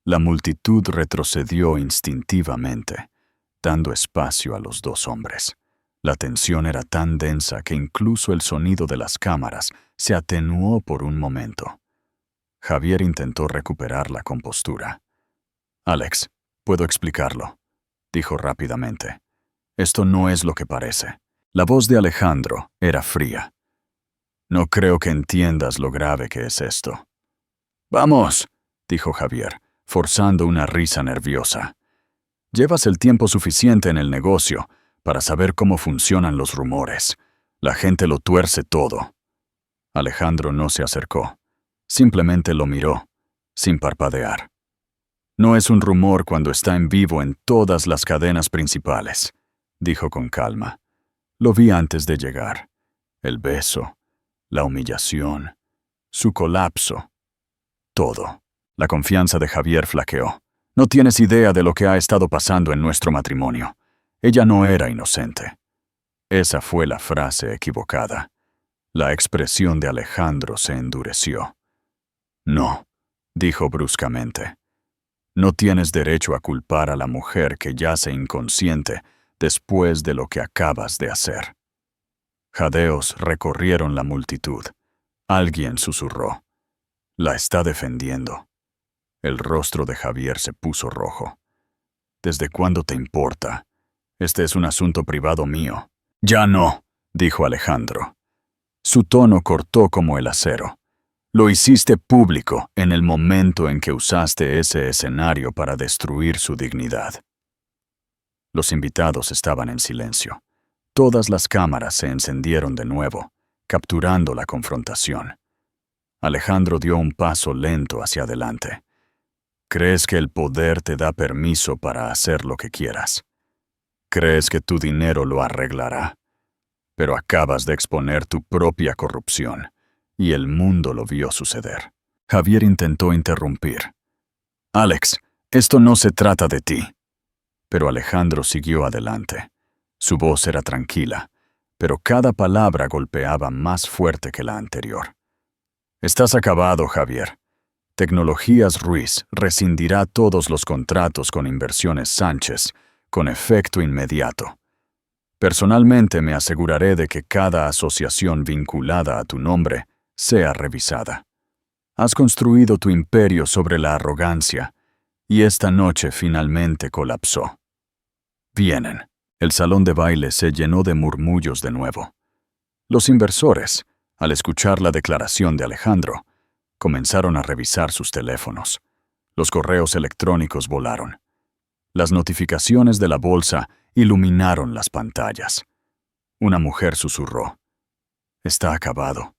La multitud retrocedió instintivamente, dando espacio a los 2 hombres. La tensión era tan densa que incluso el sonido de las cámaras se atenuó por un momento. Javier intentó recuperar la compostura. «Alex, puedo explicarlo», dijo rápidamente. «Esto no es lo que parece». La voz de Alejandro era fría. «No creo que entiendas lo grave que es esto». «Vamos», dijo Javier, forzando una risa nerviosa. «Llevas el tiempo suficiente en el negocio para saber cómo funcionan los rumores. La gente lo tuerce todo». Alejandro no se acercó. Simplemente lo miró, sin parpadear. «No es un rumor cuando está en vivo en todas las cadenas principales», dijo con calma. «Lo vi antes de llegar. El beso, la humillación, su colapso. Todo». La confianza de Javier flaqueó. «No tienes idea de lo que ha estado pasando en nuestro matrimonio. Ella no era inocente». Esa fue la frase equivocada. La expresión de Alejandro se endureció. «No», dijo bruscamente. «No tienes derecho a culpar a la mujer que yace inconsciente después de lo que acabas de hacer». Jadeos recorrieron la multitud. Alguien susurró: «La está defendiendo». El rostro de Javier se puso rojo. «¿Desde cuándo te importa? Este es un asunto privado mío». «Ya no», dijo Alejandro. Su tono cortó como el acero. «Lo hiciste público en el momento en que usaste ese escenario para destruir su dignidad». Los invitados estaban en silencio. Todas las cámaras se encendieron de nuevo, capturando la confrontación. Alejandro dio un paso lento hacia adelante. «¿Crees que el poder te da permiso para hacer lo que quieras? ¿Crees que tu dinero lo arreglará? Pero acabas de exponer tu propia corrupción, y el mundo lo vio suceder». Javier intentó interrumpir. «Alex, Esto no se trata de ti. Pero Alejandro siguió adelante. Su voz era tranquila, pero cada palabra golpeaba más fuerte que la anterior. Estás acabado, Javier. Tecnologías Ruiz rescindirá todos los contratos con Inversiones Sánchez, con efecto inmediato. Personalmente me aseguraré de que cada asociación vinculada a tu nombre sea revisada. Has construido tu imperio sobre la arrogancia, y esta noche finalmente colapsó. Vienen. El salón de baile se llenó de murmullos de nuevo. Los inversores, al escuchar la declaración de Alejandro, comenzaron a revisar sus teléfonos. Los correos electrónicos volaron. Las notificaciones de la bolsa iluminaron las pantallas. Una mujer susurró: «Está acabado».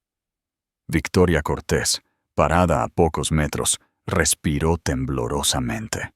Victoria Cortés, parada a pocos metros, respiró temblorosamente.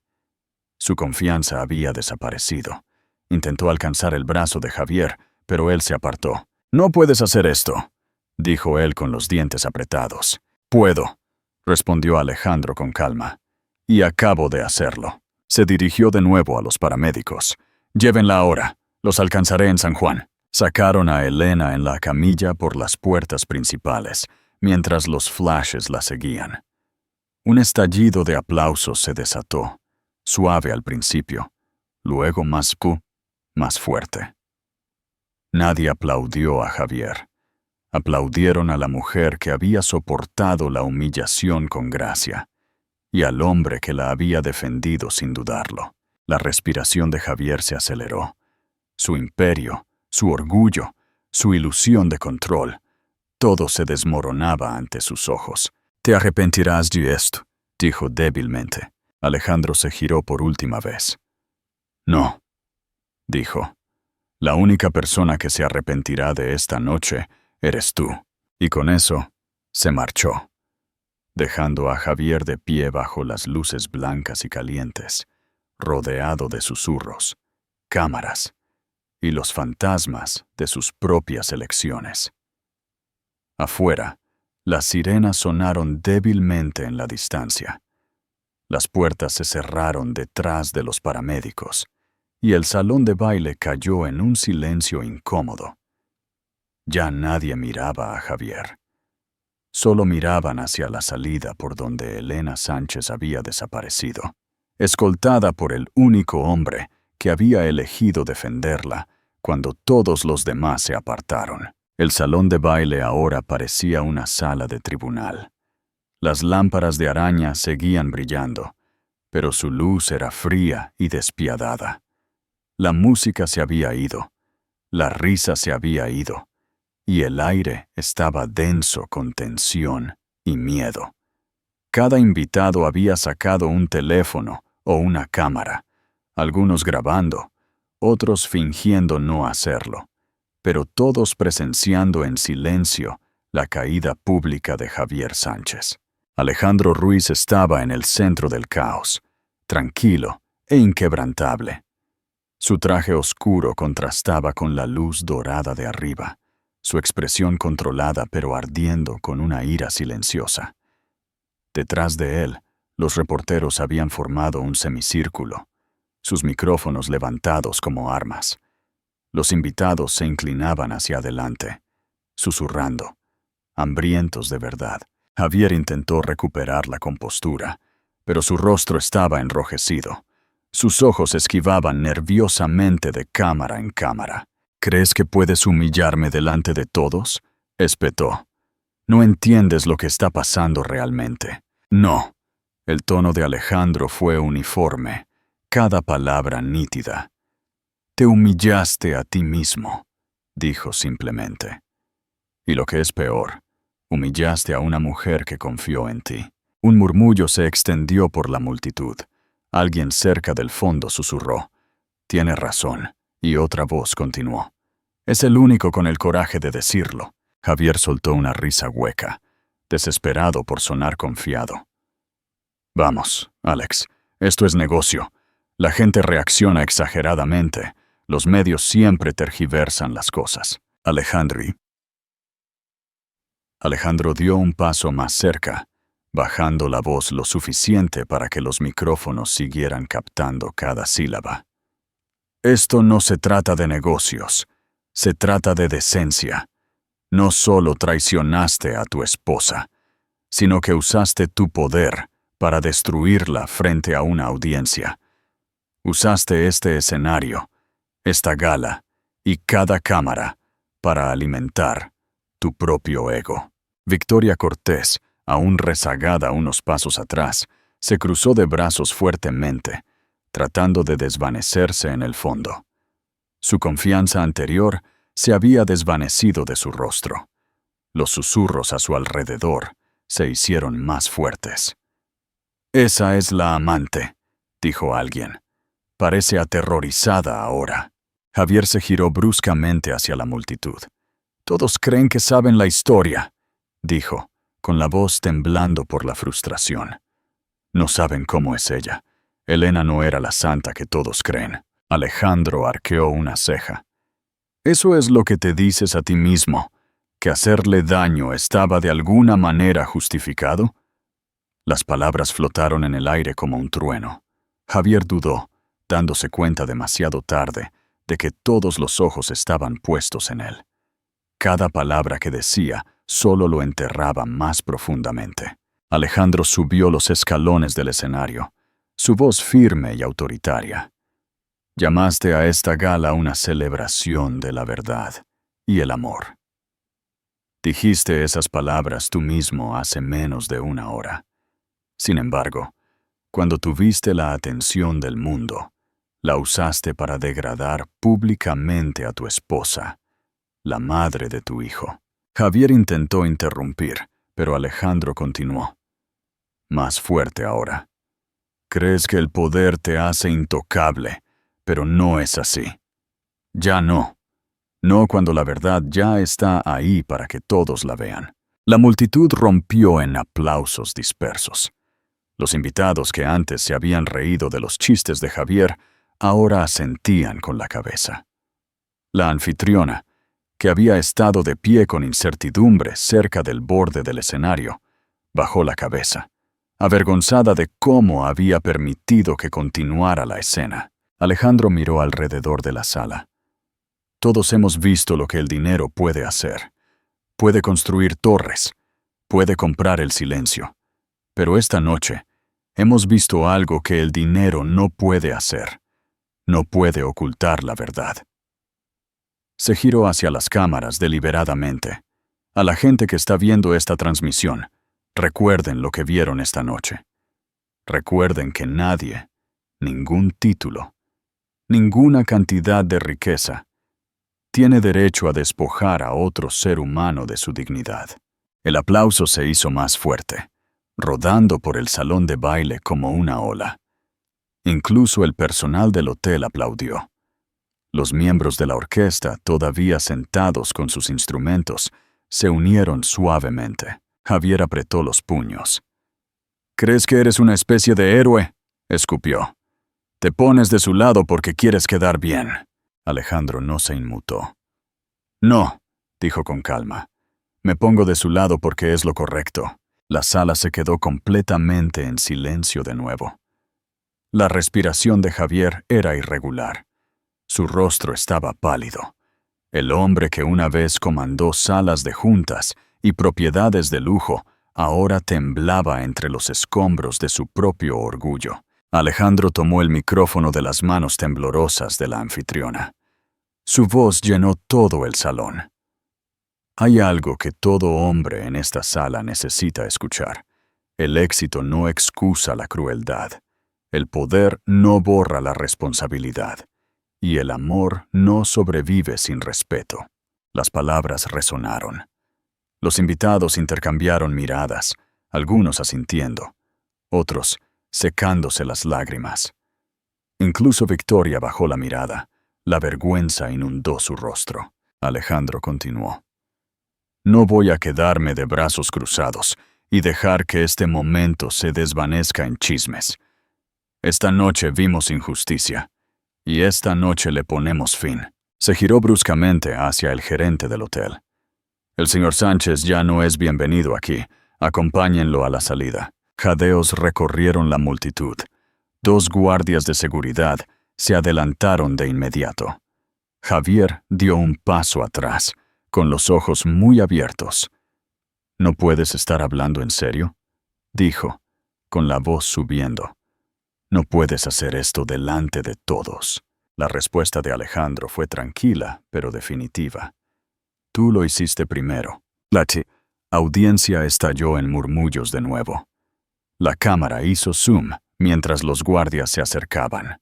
Su confianza había desaparecido. Intentó alcanzar el brazo de Javier, pero él se apartó. «No puedes hacer esto», dijo él con los dientes apretados. «Puedo», respondió Alejandro con calma. «Y acabo de hacerlo». Se dirigió de nuevo a los paramédicos. «Llévenla ahora. Los alcanzaré en San Juan». Sacaron a Elena en la camilla por las puertas principales, mientras los flashes la seguían. Un estallido de aplausos se desató, suave al principio, luego más fuerte. Nadie aplaudió a Javier. Aplaudieron a la mujer que había soportado la humillación con gracia, y al hombre que la había defendido sin dudarlo. La respiración de Javier se aceleró. Su imperio, su orgullo, su ilusión de control, todo se desmoronaba ante sus ojos. «Te arrepentirás de esto», dijo débilmente. Alejandro se giró por última vez. «No», dijo. «La única persona que se arrepentirá de esta noche eres tú». Y con eso, se marchó, dejando a Javier de pie bajo las luces blancas y calientes, rodeado de susurros, cámaras y los fantasmas de sus propias elecciones. Afuera, las sirenas sonaron débilmente en la distancia. Las puertas se cerraron detrás de los paramédicos, y el salón de baile cayó en un silencio incómodo. Ya nadie miraba a Javier. Solo miraban hacia la salida por donde Elena Sánchez había desaparecido, escoltada por el único hombre que había elegido defenderla cuando todos los demás se apartaron. El salón de baile ahora parecía una sala de tribunal. Las lámparas de araña seguían brillando, pero su luz era fría y despiadada. La música se había ido, la risa se había ido, y el aire estaba denso con tensión y miedo. Cada invitado había sacado un teléfono o una cámara, algunos grabando, otros fingiendo no hacerlo, pero todos presenciando en silencio la caída pública de Javier Sánchez. Alejandro Ruiz estaba en el centro del caos, tranquilo e inquebrantable. Su traje oscuro contrastaba con la luz dorada de arriba, su expresión controlada pero ardiendo con una ira silenciosa. Detrás de él, los reporteros habían formado un semicírculo, sus micrófonos levantados como armas. Los invitados se inclinaban hacia adelante, susurrando, hambrientos de verdad. Javier intentó recuperar la compostura, pero su rostro estaba enrojecido. Sus ojos esquivaban nerviosamente de cámara en cámara. «¿Crees que puedes humillarme delante de todos?», espetó. «No entiendes lo que está pasando realmente». «No». El tono de Alejandro fue uniforme, cada palabra nítida. «Te humillaste a ti mismo», dijo simplemente. «Y lo que es peor, humillaste a una mujer que confió en ti». Un murmullo se extendió por la multitud. Alguien cerca del fondo susurró: «Tiene razón», y otra voz continuó: «Es el único con el coraje de decirlo». Javier soltó una risa hueca, desesperado por sonar confiado. «Vamos, Alex, esto es negocio. La gente reacciona exageradamente. Los medios siempre tergiversan las cosas». Alejandro dio un paso más cerca, bajando la voz lo suficiente para que los micrófonos siguieran captando cada sílaba. Esto no se trata de negocios, se trata de decencia. No solo traicionaste a tu esposa, sino que usaste tu poder para destruirla frente a una audiencia. Usaste este escenario, esta gala y cada cámara para alimentar tu propio ego. Victoria Cortés, aún rezagada unos pasos atrás, se cruzó de brazos fuertemente, tratando de desvanecerse en el fondo. Su confianza anterior se había desvanecido de su rostro. Los susurros a su alrededor se hicieron más fuertes. «Esa es la amante», dijo alguien. «Parece aterrorizada ahora». Javier se giró bruscamente hacia la multitud. «Todos creen que saben la historia», dijo, con la voz temblando por la frustración. «No saben cómo es ella. Elena no era la santa que todos creen». Alejandro arqueó una ceja. «¿Eso es lo que te dices a ti mismo? ¿Que hacerle daño estaba de alguna manera justificado?» Las palabras flotaron en el aire como un trueno. Javier dudó, dándose cuenta demasiado tarde de que todos los ojos estaban puestos en él. Cada palabra que decía solo lo enterraba más profundamente. Alejandro subió los escalones del escenario, su voz firme y autoritaria. «Llamaste a esta gala una celebración de la verdad y el amor. Dijiste esas palabras tú mismo hace menos de una hora. Sin embargo, cuando tuviste la atención del mundo, la usaste para degradar públicamente a tu esposa, la madre de tu hijo». Javier intentó interrumpir, pero Alejandro continuó. Más fuerte ahora. «Crees que el poder te hace intocable, pero no es así. Ya no. No cuando la verdad ya está ahí para que todos la vean». La multitud rompió en aplausos dispersos. Los invitados que antes se habían reído de los chistes de Javier, ahora asentían con la cabeza. La anfitriona, que había estado de pie con incertidumbre cerca del borde del escenario, bajó la cabeza, avergonzada de cómo había permitido que continuara la escena. Alejandro miró alrededor de la sala. Todos hemos visto lo que el dinero puede hacer. Puede construir torres, puede comprar el silencio. Pero esta noche hemos visto algo que el dinero no puede hacer. No puede ocultar la verdad. Se giró hacia las cámaras deliberadamente. A la gente que está viendo esta transmisión, recuerden lo que vieron esta noche. Recuerden que nadie, ningún título, ninguna cantidad de riqueza, tiene derecho a despojar a otro ser humano de su dignidad. El aplauso se hizo más fuerte, rodando por el salón de baile como una ola. Incluso el personal del hotel aplaudió. Los miembros de la orquesta, todavía sentados con sus instrumentos, se unieron suavemente. Javier apretó los puños. «¿Crees que eres una especie de héroe?», escupió. «Te pones de su lado porque quieres quedar bien». Alejandro no se inmutó. «No», dijo con calma. «Me pongo de su lado porque es lo correcto». La sala se quedó completamente en silencio de nuevo. La respiración de Javier era irregular. Su rostro estaba pálido. El hombre que una vez comandó salas de juntas y propiedades de lujo, ahora temblaba entre los escombros de su propio orgullo. Alejandro tomó el micrófono de las manos temblorosas de la anfitriona. Su voz llenó todo el salón. Hay algo que todo hombre en esta sala necesita escuchar. El éxito no excusa la crueldad. El poder no borra la responsabilidad. Y el amor no sobrevive sin respeto. Las palabras resonaron. Los invitados intercambiaron miradas, algunos asintiendo, otros secándose las lágrimas. Incluso Victoria bajó la mirada. La vergüenza inundó su rostro. Alejandro continuó. «No voy a quedarme de brazos cruzados y dejar que este momento se desvanezca en chismes. Esta noche vimos injusticia, y esta noche le ponemos fin». Se giró bruscamente hacia el gerente del hotel. «El señor Sánchez ya no es bienvenido aquí, Acompáñenlo a la salida. Jadeos recorrieron la multitud. 2 guardias de seguridad se adelantaron de inmediato. Javier dio un paso atrás, con los ojos muy abiertos. «¿No puedes estar hablando en serio?», dijo, con la voz subiendo. «No puedes hacer esto delante de todos». La respuesta de Alejandro fue tranquila, pero definitiva. «Tú lo hiciste primero». La audiencia estalló en murmullos de nuevo. La cámara hizo zoom mientras los guardias se acercaban.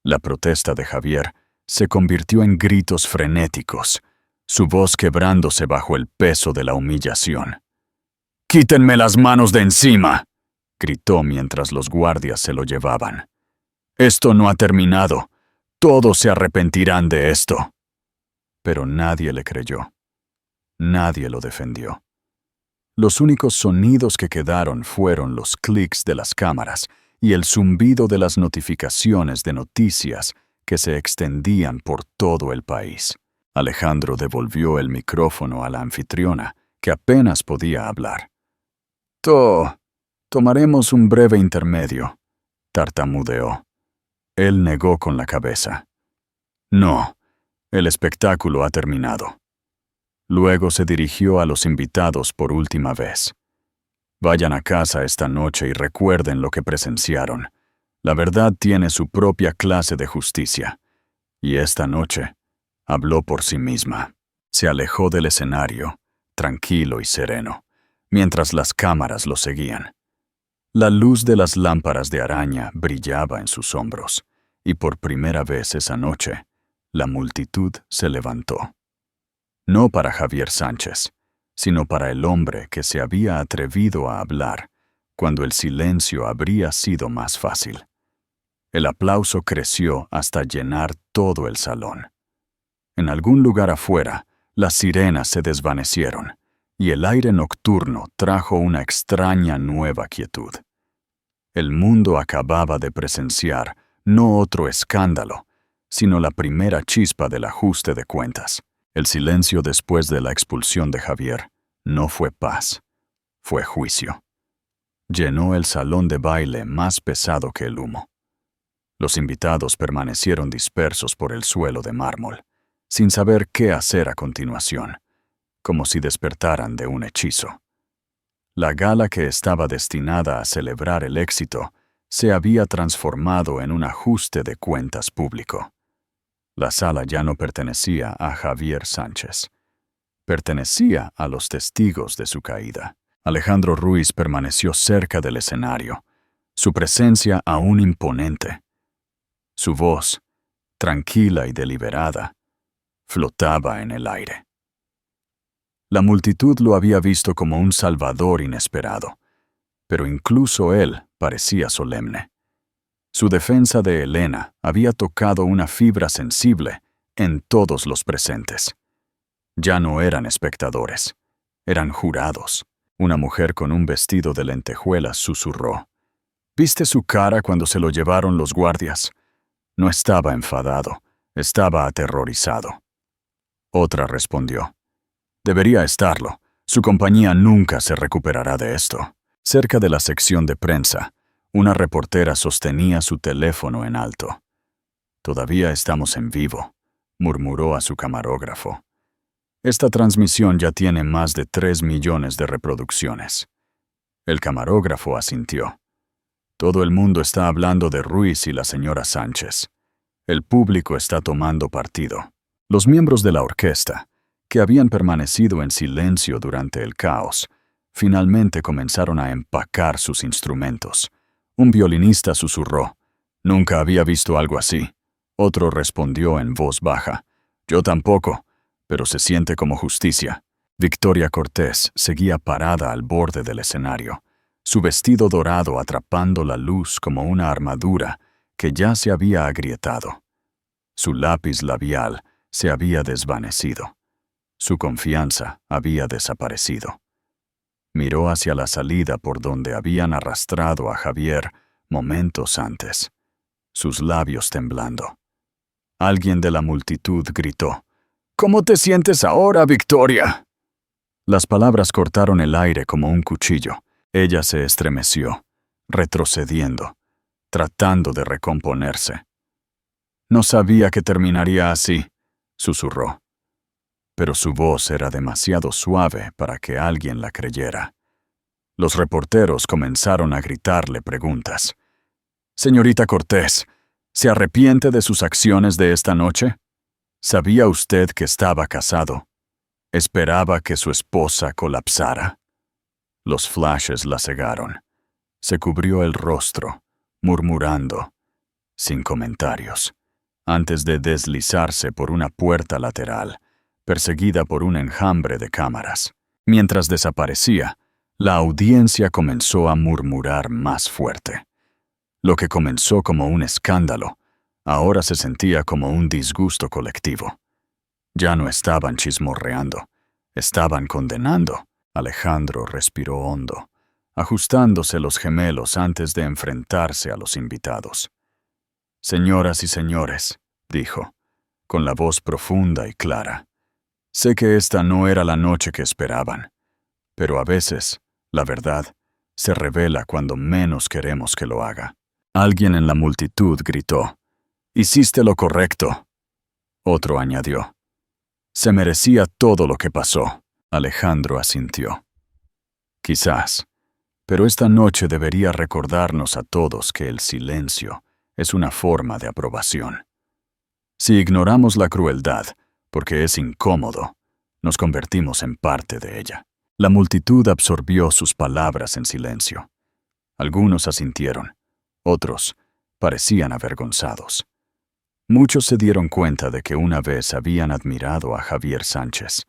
La protesta de Javier se convirtió en gritos frenéticos, su voz quebrándose bajo el peso de la humillación. «¡Quítenme las manos de encima!», gritó mientras los guardias se lo llevaban. «Esto no ha terminado. Todos se arrepentirán de esto». Pero nadie le creyó. Nadie lo defendió. Los únicos sonidos que quedaron fueron los clics de las cámaras y el zumbido de las notificaciones de noticias que se extendían por todo el país. Alejandro devolvió el micrófono a la anfitriona, que apenas podía hablar. Tomaremos un breve intermedio», tartamudeó. Él negó con la cabeza. «No, el espectáculo ha terminado». Luego se dirigió a los invitados por última vez. «Vayan a casa esta noche y recuerden lo que presenciaron. La verdad tiene su propia clase de justicia. Y esta noche habló por sí misma». Se alejó del escenario, tranquilo y sereno, mientras las cámaras lo seguían. La luz de las lámparas de araña brillaba en sus hombros, y por primera vez esa noche, la multitud se levantó. No para Javier Sánchez, sino para el hombre que se había atrevido a hablar cuando el silencio habría sido más fácil. El aplauso creció hasta llenar todo el salón. En algún lugar afuera, las sirenas se desvanecieron, y el aire nocturno trajo una extraña nueva quietud. El mundo acababa de presenciar no otro escándalo, sino la primera chispa del ajuste de cuentas. El silencio después de la expulsión de Javier no fue paz, fue juicio. Llenó el salón de baile más pesado que el humo. Los invitados permanecieron dispersos por el suelo de mármol, sin saber qué hacer a continuación, como si despertaran de un hechizo. La gala que estaba destinada a celebrar el éxito se había transformado en un ajuste de cuentas público. La sala ya no pertenecía a Javier Sánchez. Pertenecía a los testigos de su caída. Alejandro Ruiz permaneció cerca del escenario, su presencia aún imponente. Su voz, tranquila y deliberada, flotaba en el aire. La multitud lo había visto como un salvador inesperado, pero incluso él parecía solemne. Su defensa de Elena había tocado una fibra sensible en todos los presentes. Ya no eran espectadores, eran jurados. Una mujer con un vestido de lentejuelas susurró. «¿Viste su cara cuando se lo llevaron los guardias? No estaba enfadado, estaba aterrorizado». Otra respondió. «Debería estarlo. Su compañía nunca se recuperará de esto». Cerca de la sección de prensa, una reportera sostenía su teléfono en alto. «Todavía estamos en vivo», murmuró a su camarógrafo. «Esta transmisión ya tiene más de 3 millones de reproducciones». El camarógrafo asintió. «Todo el mundo está hablando de Ruiz y la señora Sánchez. El público está tomando partido». Los miembros de la orquesta, que habían permanecido en silencio durante el caos, finalmente comenzaron a empacar sus instrumentos. Un violinista susurró. «Nunca había visto algo así». Otro respondió en voz baja. «Yo tampoco, pero se siente como justicia». Victoria Cortés seguía parada al borde del escenario, su vestido dorado atrapando la luz como una armadura que ya se había agrietado. Su lápiz labial se había desvanecido. Su confianza había desaparecido. Miró hacia la salida por donde habían arrastrado a Javier momentos antes, sus labios temblando. Alguien de la multitud gritó. «¿Cómo te sientes ahora, Victoria?». Las palabras cortaron el aire como un cuchillo. Ella se estremeció, retrocediendo, tratando de recomponerse. No sabía que terminaría así, susurró. Pero su voz era demasiado suave para que alguien la creyera. Los reporteros comenzaron a gritarle preguntas. «Señorita Cortés, ¿se arrepiente de sus acciones de esta noche? ¿Sabía usted que estaba casado? ¿Esperaba que su esposa colapsara?» Los flashes la cegaron. Se cubrió el rostro, murmurando, sin comentarios, antes de deslizarse por una puerta lateral, perseguida por un enjambre de cámaras. Mientras desaparecía, la audiencia comenzó a murmurar más fuerte. Lo que comenzó como un escándalo, ahora se sentía como un disgusto colectivo. Ya no estaban chismorreando, estaban condenando. Alejandro respiró hondo, ajustándose los gemelos antes de enfrentarse a los invitados. «Señoras y señores», dijo, con la voz profunda y clara, «sé que esta no era la noche que esperaban, pero a veces, la verdad, se revela cuando menos queremos que lo haga». Alguien en la multitud gritó, «Hiciste lo correcto». Otro añadió, «Se merecía todo lo que pasó». Alejandro asintió. «Quizás, pero esta noche debería recordarnos a todos que el silencio es una forma de aprobación. Si ignoramos la crueldad, porque es incómodo, nos convertimos en parte de ella». La multitud absorbió sus palabras en silencio. Algunos asintieron, otros parecían avergonzados. Muchos se dieron cuenta de que una vez habían admirado a Javier Sánchez,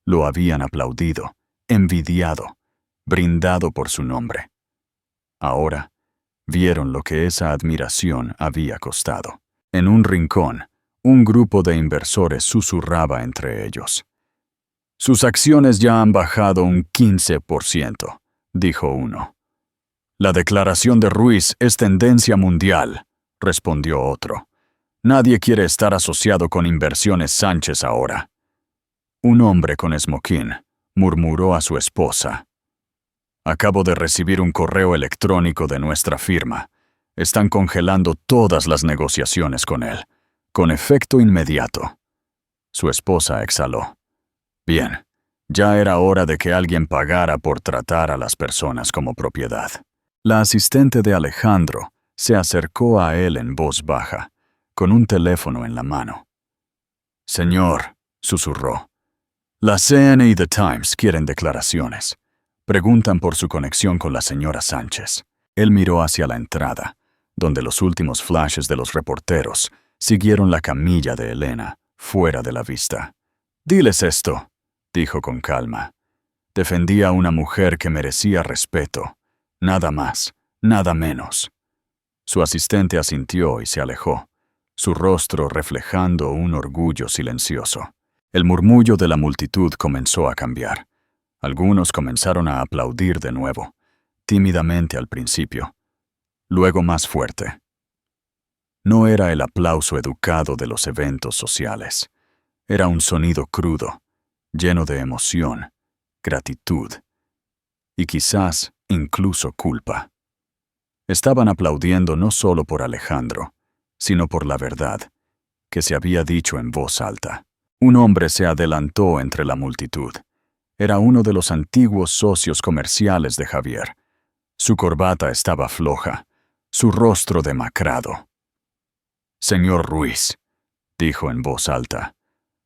lo habían aplaudido, envidiado, brindado por su nombre. Ahora, vieron lo que esa admiración había costado. En un rincón, un grupo de inversores susurraba entre ellos. «Sus acciones ya han bajado un 15%, dijo uno. «La declaración de Ruiz es tendencia mundial», respondió otro. «Nadie quiere estar asociado con Inversiones Sánchez ahora». Un hombre con esmoquín murmuró a su esposa. «Acabo de recibir un correo electrónico de nuestra firma. Están congelando todas las negociaciones con él, con efecto inmediato». Su esposa exhaló. Bien, ya era hora de que alguien pagara por tratar a las personas como propiedad. La asistente de Alejandro se acercó a él en voz baja, con un teléfono en la mano. «Señor», susurró, «la CNN y The Times quieren declaraciones. Preguntan por su conexión con la señora Sánchez». Él miró hacia la entrada, donde los últimos flashes de los reporteros siguieron la camilla de Elena, fuera de la vista. «Diles esto», dijo con calma. «Defendía a una mujer que merecía respeto. Nada más, nada menos». Su asistente asintió y se alejó, su rostro reflejando un orgullo silencioso. El murmullo de la multitud comenzó a cambiar. Algunos comenzaron a aplaudir de nuevo, tímidamente al principio, luego más fuerte. No era el aplauso educado de los eventos sociales. Era un sonido crudo, lleno de emoción, gratitud y quizás incluso culpa. Estaban aplaudiendo no solo por Alejandro, sino por la verdad, que se había dicho en voz alta. Un hombre se adelantó entre la multitud. Era uno de los antiguos socios comerciales de Javier. Su corbata estaba floja, su rostro demacrado. «Señor Ruiz», dijo en voz alta,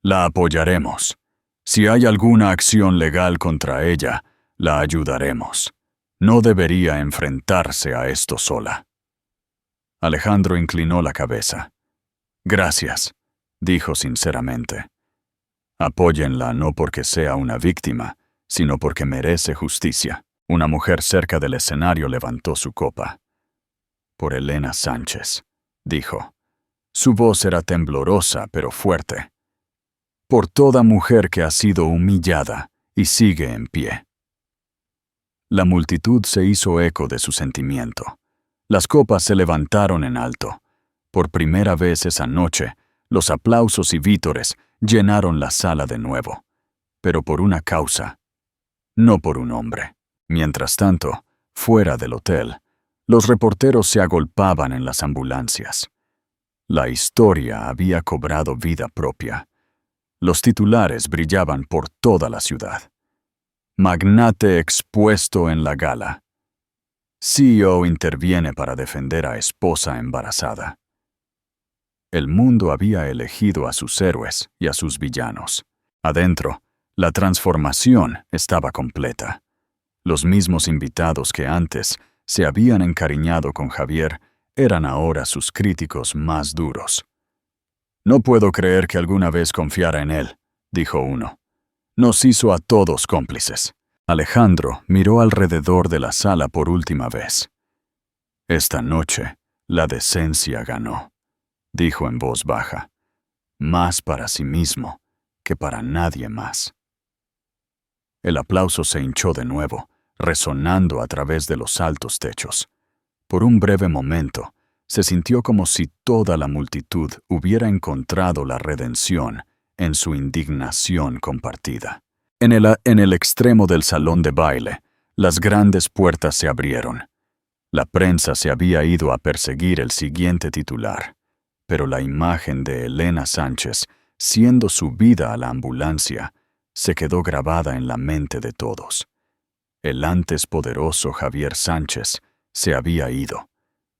«la apoyaremos. Si hay alguna acción legal contra ella, la ayudaremos. No debería enfrentarse a esto sola». Alejandro inclinó la cabeza. «Gracias», dijo sinceramente. «Apóyenla no porque sea una víctima, sino porque merece justicia». Una mujer cerca del escenario levantó su copa. «Por Elena Sánchez», dijo. Su voz era temblorosa pero fuerte. «Por toda mujer que ha sido humillada y sigue en pie». La multitud se hizo eco de su sentimiento. Las copas se levantaron en alto. Por primera vez esa noche, los aplausos y vítores llenaron la sala de nuevo, pero por una causa no por un hombre. Mientras tanto, fuera del hotel, los reporteros se agolpaban en las ambulancias. La historia había cobrado vida propia. Los titulares brillaban por toda la ciudad. Magnate expuesto en la gala. CEO interviene para defender a esposa embarazada. El mundo había elegido a sus héroes y a sus villanos. Adentro, la transformación estaba completa. Los mismos invitados que antes se habían encariñado con Javier eran ahora sus críticos más duros. «No puedo creer que alguna vez confiara en él», dijo uno. «Nos hizo a todos cómplices». Alejandro miró alrededor de la sala por última vez. «Esta noche, la decencia ganó», dijo en voz baja, «más para sí mismo que para nadie más». El aplauso se hinchó de nuevo, resonando a través de los altos techos. Por un breve momento, se sintió como si toda la multitud hubiera encontrado la redención en su indignación compartida. En el extremo del salón de baile, las grandes puertas se abrieron. La prensa se había ido a perseguir el siguiente titular, pero la imagen de Elena Sánchez, siendo subida a la ambulancia, se quedó grabada en la mente de todos. El antes poderoso Javier Sánchez se había ido,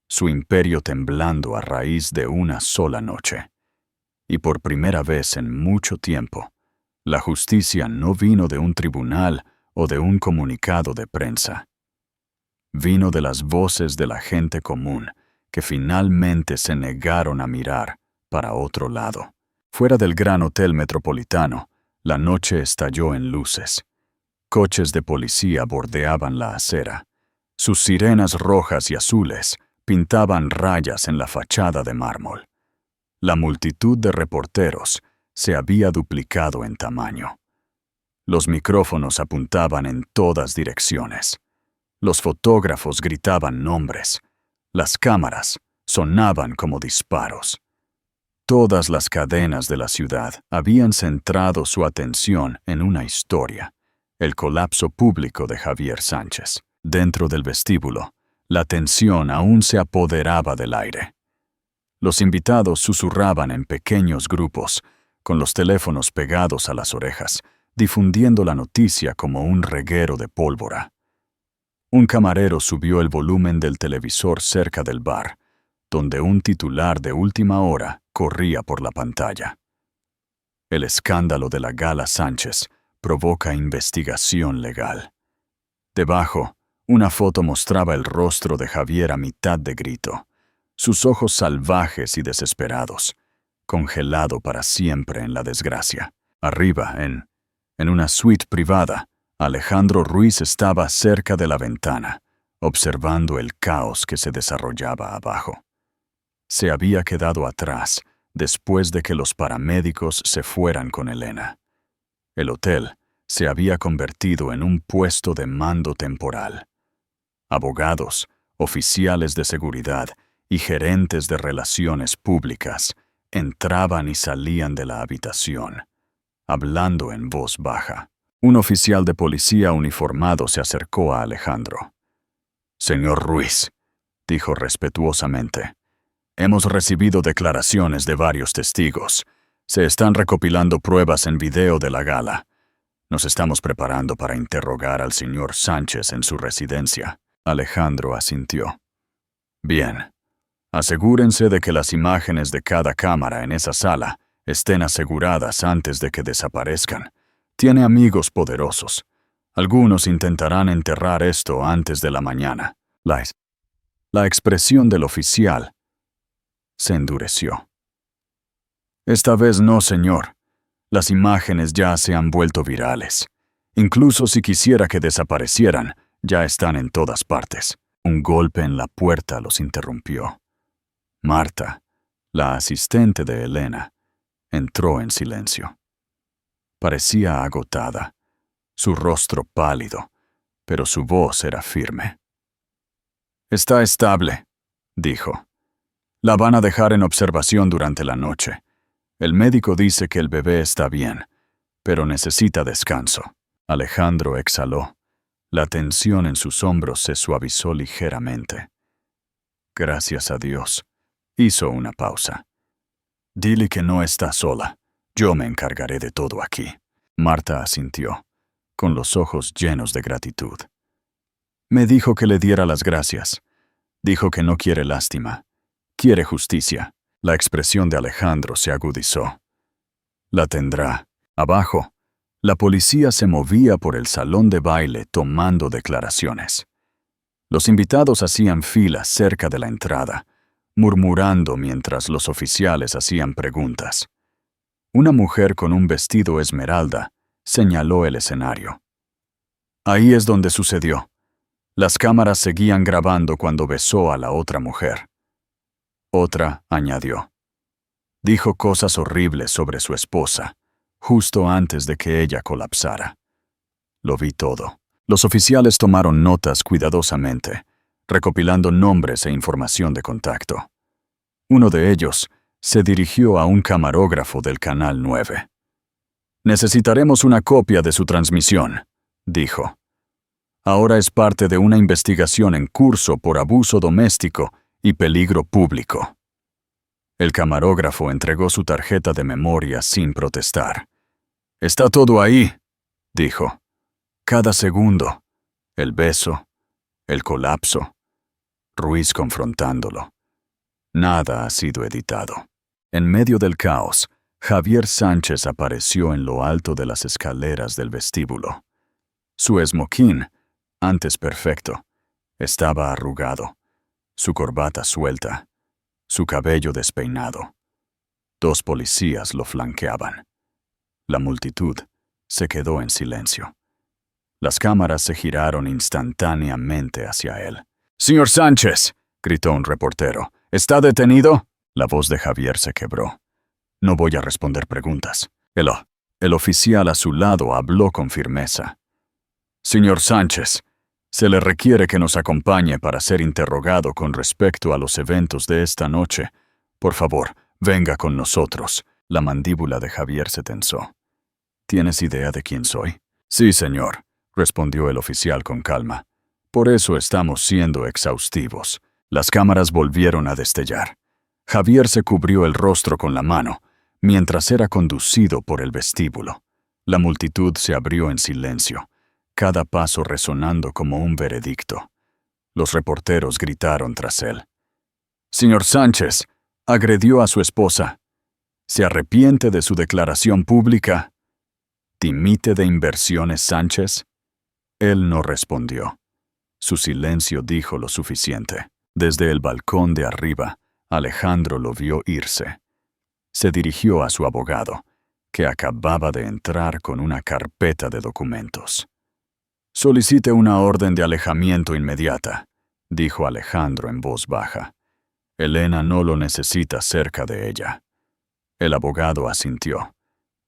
su imperio temblando a raíz de una sola noche. Y por primera vez en mucho tiempo, la justicia no vino de un tribunal o de un comunicado de prensa. Vino de las voces de la gente común que finalmente se negaron a mirar para otro lado. Fuera del gran hotel metropolitano, la noche estalló en luces. Coches de policía bordeaban la acera. Sus sirenas rojas y azules pintaban rayas en la fachada de mármol. La multitud de reporteros se había duplicado en tamaño. Los micrófonos apuntaban en todas direcciones. Los fotógrafos gritaban nombres. Las cámaras sonaban como disparos. Todas las cadenas de la ciudad habían centrado su atención en una historia: el colapso público de Javier Sánchez. Dentro del vestíbulo, la tensión aún se apoderaba del aire. Los invitados susurraban en pequeños grupos, con los teléfonos pegados a las orejas, difundiendo la noticia como un reguero de pólvora. Un camarero subió el volumen del televisor cerca del bar, donde un titular de última hora corría por la pantalla. El escándalo de la Gala Sánchez provoca investigación legal. Debajo, una foto mostraba el rostro de Javier a mitad de grito, sus ojos salvajes y desesperados, congelado para siempre en la desgracia. Arriba, en una suite privada, Alejandro Ruiz estaba cerca de la ventana, observando el caos que se desarrollaba abajo. Se había quedado atrás después de que los paramédicos se fueran con Elena. El hotel se había convertido en un puesto de mando temporal. Abogados, oficiales de seguridad y gerentes de relaciones públicas entraban y salían de la habitación, hablando en voz baja. Un oficial de policía uniformado se acercó a Alejandro. «Señor Ruiz», dijo respetuosamente, «hemos recibido declaraciones de varios testigos. Se están recopilando pruebas en video de la gala. Nos estamos preparando para interrogar al señor Sánchez en su residencia». Alejandro asintió. «Bien. Asegúrense de que las imágenes de cada cámara en esa sala estén aseguradas antes de que desaparezcan. Tiene amigos poderosos. Algunos intentarán enterrar esto antes de la mañana». La expresión del oficial se endureció. «Esta vez no, señor. Las imágenes ya se han vuelto virales. Incluso si quisiera que desaparecieran, ya están en todas partes». Un golpe en la puerta los interrumpió. Marta, la asistente de Elena, entró en silencio. Parecía agotada, su rostro pálido, pero su voz era firme. «Está estable», dijo. «La van a dejar en observación durante la noche. El médico dice que el bebé está bien, pero necesita descanso». Alejandro exhaló. La tensión en sus hombros se suavizó ligeramente. Gracias a Dios. Hizo una pausa. Dile que no está sola. Yo me encargaré de todo aquí. Marta asintió, con los ojos llenos de gratitud. Me dijo que le diera las gracias. Dijo que no quiere lástima. Quiere justicia. La expresión de Alejandro se agudizó. La tendrá. Abajo, la policía se movía por el salón de baile tomando declaraciones. Los invitados hacían fila cerca de la entrada, murmurando mientras los oficiales hacían preguntas. Una mujer con un vestido esmeralda señaló el escenario. Ahí es donde sucedió. Las cámaras seguían grabando cuando besó a la otra mujer. Otra añadió. Dijo cosas horribles sobre su esposa, justo antes de que ella colapsara. Lo vi todo. Los oficiales tomaron notas cuidadosamente, recopilando nombres e información de contacto. Uno de ellos se dirigió a un camarógrafo del Canal 9. Necesitaremos una copia de su transmisión, dijo. Ahora es parte de una investigación en curso por abuso doméstico y peligro público. El camarógrafo entregó su tarjeta de memoria sin protestar. Está todo ahí, dijo. Cada segundo. El beso, el colapso, Ruiz confrontándolo. Nada ha sido editado. En medio del caos, Javier Sánchez apareció en lo alto de las escaleras del vestíbulo. Su esmoquín, antes perfecto, estaba arrugado, su corbata suelta, su cabello despeinado. 2 policías lo flanqueaban. La multitud se quedó en silencio. Las cámaras se giraron instantáneamente hacia él. «¡Señor Sánchez!», gritó un reportero. «¿Está detenido?». La voz de Javier se quebró. «No voy a responder preguntas». El oficial a su lado habló con firmeza. «Señor Sánchez, se le requiere que nos acompañe para ser interrogado con respecto a los eventos de esta noche. Por favor, venga con nosotros». La mandíbula de Javier se tensó. «¿Tienes idea de quién soy?». «Sí, señor», respondió el oficial con calma. «Por eso estamos siendo exhaustivos». Las cámaras volvieron a destellar. Javier se cubrió el rostro con la mano, mientras era conducido por el vestíbulo. La multitud se abrió en silencio, cada paso resonando como un veredicto. Los reporteros gritaron tras él. «Señor Sánchez, agredió a su esposa. ¿Se arrepiente de su declaración pública? ¿Dimite de Inversiones Sánchez?». Él no respondió. Su silencio dijo lo suficiente. Desde el balcón de arriba, Alejandro lo vio irse. Se dirigió a su abogado, que acababa de entrar con una carpeta de documentos. «Solicite una orden de alejamiento inmediata», dijo Alejandro en voz baja. «Elena no lo necesita cerca de ella». El abogado asintió.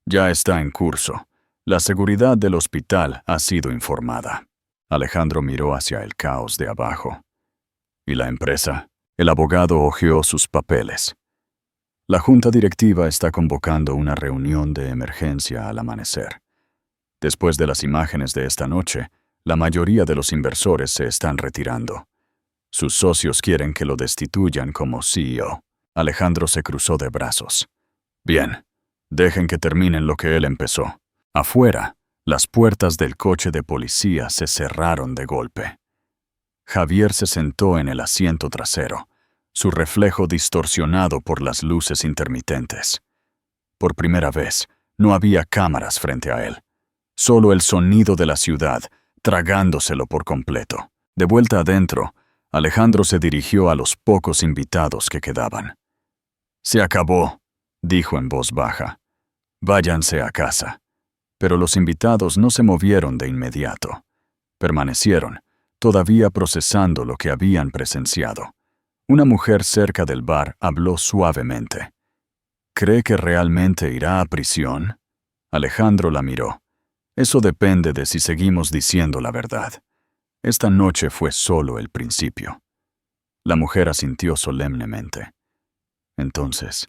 «Ya está en curso. La seguridad del hospital ha sido informada». Alejandro miró hacia el caos de abajo. «¿Y la empresa?». El abogado hojeó sus papeles. «La junta directiva está convocando una reunión de emergencia al amanecer. Después de las imágenes de esta noche, la mayoría de los inversores se están retirando. Sus socios quieren que lo destituyan como CEO». Alejandro se cruzó de brazos. «Bien, dejen que terminen lo que él empezó». Afuera, las puertas del coche de policía se cerraron de golpe. Javier se sentó en el asiento trasero, su reflejo distorsionado por las luces intermitentes. Por primera vez, no había cámaras frente a él. Solo el sonido de la ciudad, tragándoselo por completo. De vuelta adentro, Alejandro se dirigió a los pocos invitados que quedaban. «Se acabó», dijo en voz baja. «Váyanse a casa». Pero los invitados no se movieron de inmediato. Permanecieron, todavía procesando lo que habían presenciado. Una mujer cerca del bar habló suavemente. «¿Cree que realmente irá a prisión?». Alejandro la miró. «Eso depende de si seguimos diciendo la verdad. Esta noche fue solo el principio». La mujer asintió solemnemente. «Entonces,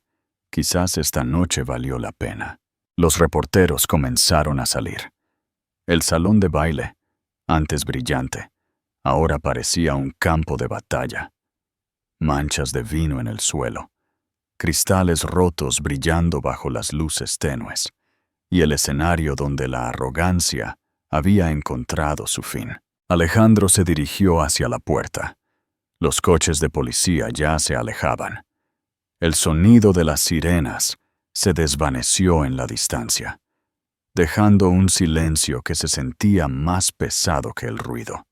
quizás esta noche valió la pena». Los reporteros comenzaron a salir. El salón de baile, antes brillante, ahora parecía un campo de batalla. Manchas de vino en el suelo, cristales rotos brillando bajo las luces tenues, y el escenario donde la arrogancia había encontrado su fin. Alejandro se dirigió hacia la puerta. Los coches de policía ya se alejaban. El sonido de las sirenas se desvaneció en la distancia, dejando un silencio que se sentía más pesado que el ruido.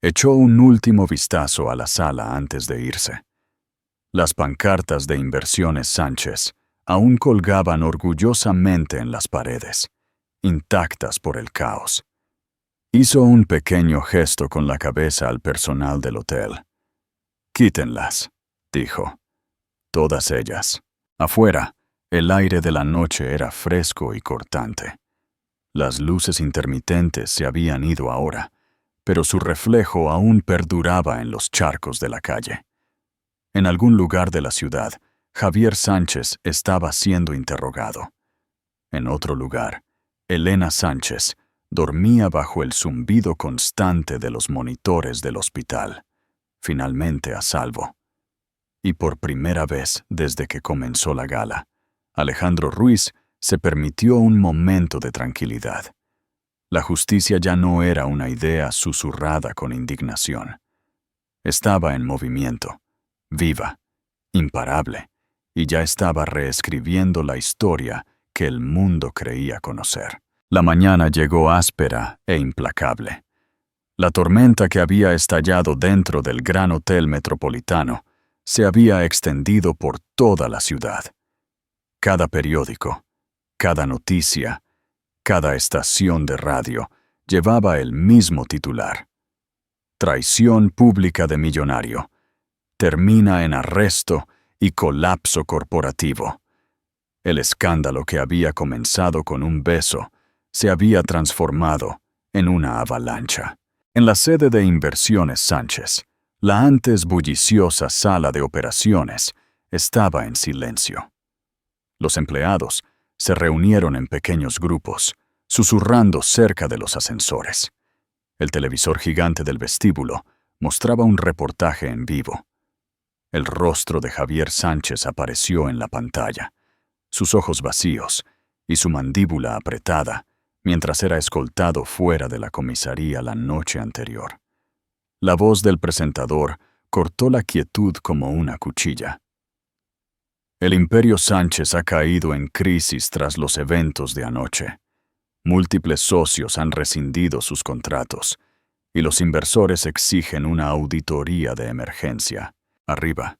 Echó un último vistazo a la sala antes de irse. Las pancartas de Inversiones Sánchez aún colgaban orgullosamente en las paredes, intactas por el caos. Hizo un pequeño gesto con la cabeza al personal del hotel. «Quítenlas», dijo. «Todas ellas». Afuera, el aire de la noche era fresco y cortante. Las luces intermitentes se habían ido ahora, pero su reflejo aún perduraba en los charcos de la calle. En algún lugar de la ciudad, Javier Sánchez estaba siendo interrogado. En otro lugar, Elena Sánchez dormía bajo el zumbido constante de los monitores del hospital, finalmente a salvo. Y por primera vez desde que comenzó la gala, Alejandro Ruiz se permitió un momento de tranquilidad. La justicia ya no era una idea susurrada con indignación. Estaba en movimiento, viva, imparable, y ya estaba reescribiendo la historia que el mundo creía conocer. La mañana llegó áspera e implacable. La tormenta que había estallado dentro del Gran Hotel Metropolitano se había extendido por toda la ciudad. Cada periódico, cada noticia, cada estación de radio llevaba el mismo titular. Traición pública de millonario. Termina en arresto y colapso corporativo. El escándalo que había comenzado con un beso se había transformado en una avalancha. En la sede de Inversiones Sánchez, la antes bulliciosa sala de operaciones estaba en silencio. Los empleados se reunieron en pequeños grupos, susurrando cerca de los ascensores. El televisor gigante del vestíbulo mostraba un reportaje en vivo. El rostro de Javier Sánchez apareció en la pantalla, sus ojos vacíos y su mandíbula apretada, mientras era escoltado fuera de la comisaría la noche anterior. La voz del presentador cortó la quietud como una cuchilla. El Imperio Sánchez ha caído en crisis tras los eventos de anoche. Múltiples socios han rescindido sus contratos y los inversores exigen una auditoría de emergencia. Arriba.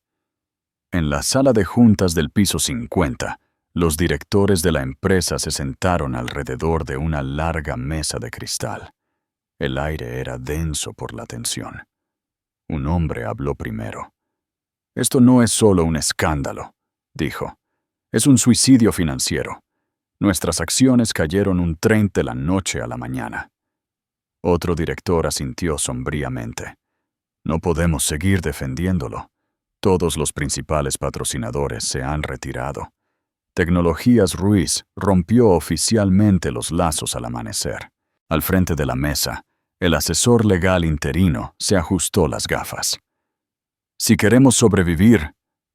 En la sala de juntas del piso 50, los directores de la empresa se sentaron alrededor de una larga mesa de cristal. El aire era denso por la tensión. Un hombre habló primero. «Esto no es solo un escándalo», dijo. «Es un suicidio financiero. Nuestras acciones cayeron un tren de la noche a la mañana». Otro director asintió sombríamente. «No podemos seguir defendiéndolo. Todos los principales patrocinadores se han retirado. Tecnologías Ruiz rompió oficialmente los lazos al amanecer». Al frente de la mesa, el asesor legal interino se ajustó las gafas. «Si queremos sobrevivir,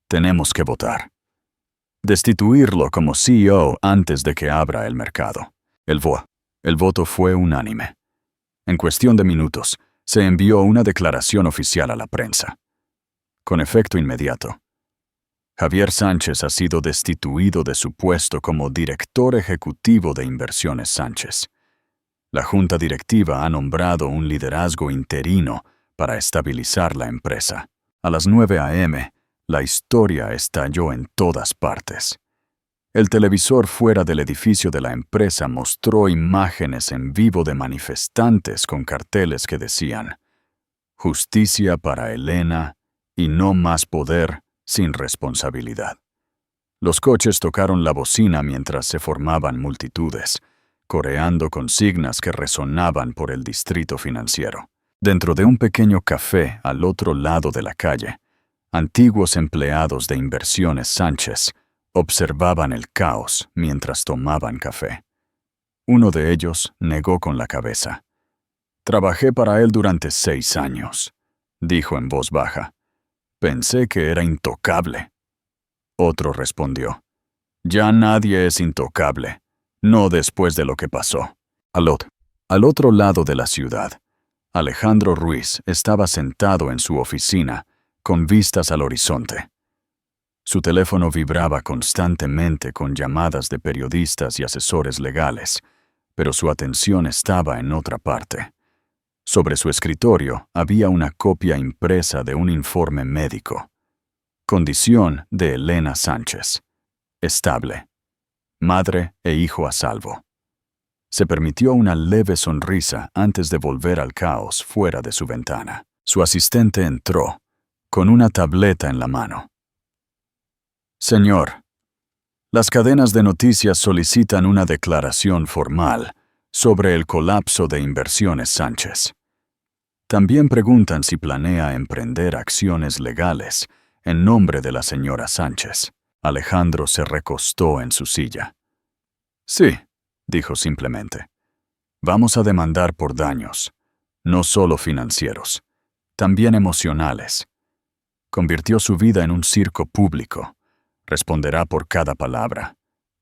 tenemos que votar. Destituirlo como CEO antes de que abra el mercado». El voto fue unánime. En cuestión de minutos, se envió una declaración oficial a la prensa. Con efecto inmediato, Javier Sánchez ha sido destituido de su puesto como director ejecutivo de Inversiones Sánchez. La junta directiva ha nombrado un liderazgo interino para estabilizar la empresa. A las 9 a.m., la historia estalló en todas partes. El televisor fuera del edificio de la empresa mostró imágenes en vivo de manifestantes con carteles que decían: «Justicia para Elena y no más poder sin responsabilidad». Los coches tocaron la bocina mientras se formaban multitudes, coreando consignas que resonaban por el distrito financiero. Dentro de un pequeño café al otro lado de la calle, antiguos empleados de Inversiones Sánchez observaban el caos mientras tomaban café. Uno de ellos negó con la cabeza. «Trabajé para él durante 6 años», dijo en voz baja. «Pensé que era intocable». Otro respondió: «Ya nadie es intocable, no después de lo que pasó». Al otro lado de la ciudad, Alejandro Ruiz estaba sentado en su oficina, con vistas al horizonte. Su teléfono vibraba constantemente con llamadas de periodistas y asesores legales, pero su atención estaba en otra parte. Sobre su escritorio había una copia impresa de un informe médico. Condición de Elena Sánchez. Estable. Madre e hijo a salvo. Se permitió una leve sonrisa antes de volver al caos fuera de su ventana. Su asistente entró, con una tableta en la mano. «Señor, las cadenas de noticias solicitan una declaración formal sobre el colapso de Inversiones Sánchez. También preguntan si planea emprender acciones legales en nombre de la señora Sánchez». Alejandro se recostó en su silla. «Sí», dijo simplemente. «Vamos a demandar por daños, no solo financieros, también emocionales. Convirtió su vida en un circo público. Responderá por cada palabra,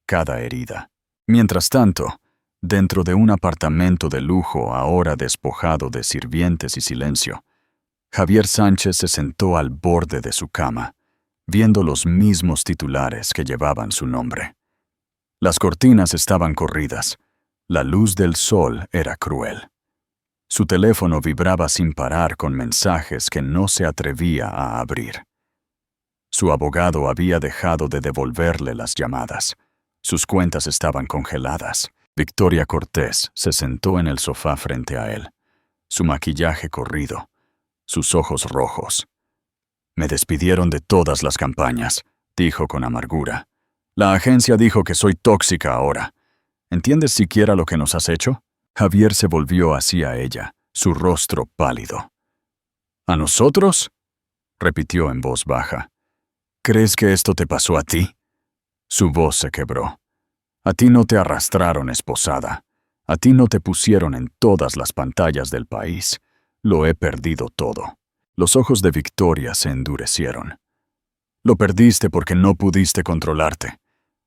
cada herida. Mientras tanto, dentro de un apartamento de lujo ahora despojado de sirvientes y silencio, Javier Sánchez se sentó al borde de su cama, viendo los mismos titulares que llevaban su nombre. Las cortinas estaban corridas. La luz del sol era cruel. Su teléfono vibraba sin parar con mensajes que no se atrevía a abrir. Su abogado había dejado de devolverle las llamadas. Sus cuentas estaban congeladas. Victoria Cortés se sentó en el sofá frente a él, su maquillaje corrido, sus ojos rojos. «Me despidieron de todas las campañas», dijo con amargura. «La agencia dijo que soy tóxica ahora. ¿Entiendes siquiera lo que nos has hecho?» Javier se volvió hacia ella, su rostro pálido. «¿A nosotros?», repitió en voz baja. «¿Crees que esto te pasó a ti?» Su voz se quebró. «A ti no te arrastraron esposada. A ti no te pusieron en todas las pantallas del país. Lo he perdido todo». Los ojos de Victoria se endurecieron. «Lo perdiste porque no pudiste controlarte,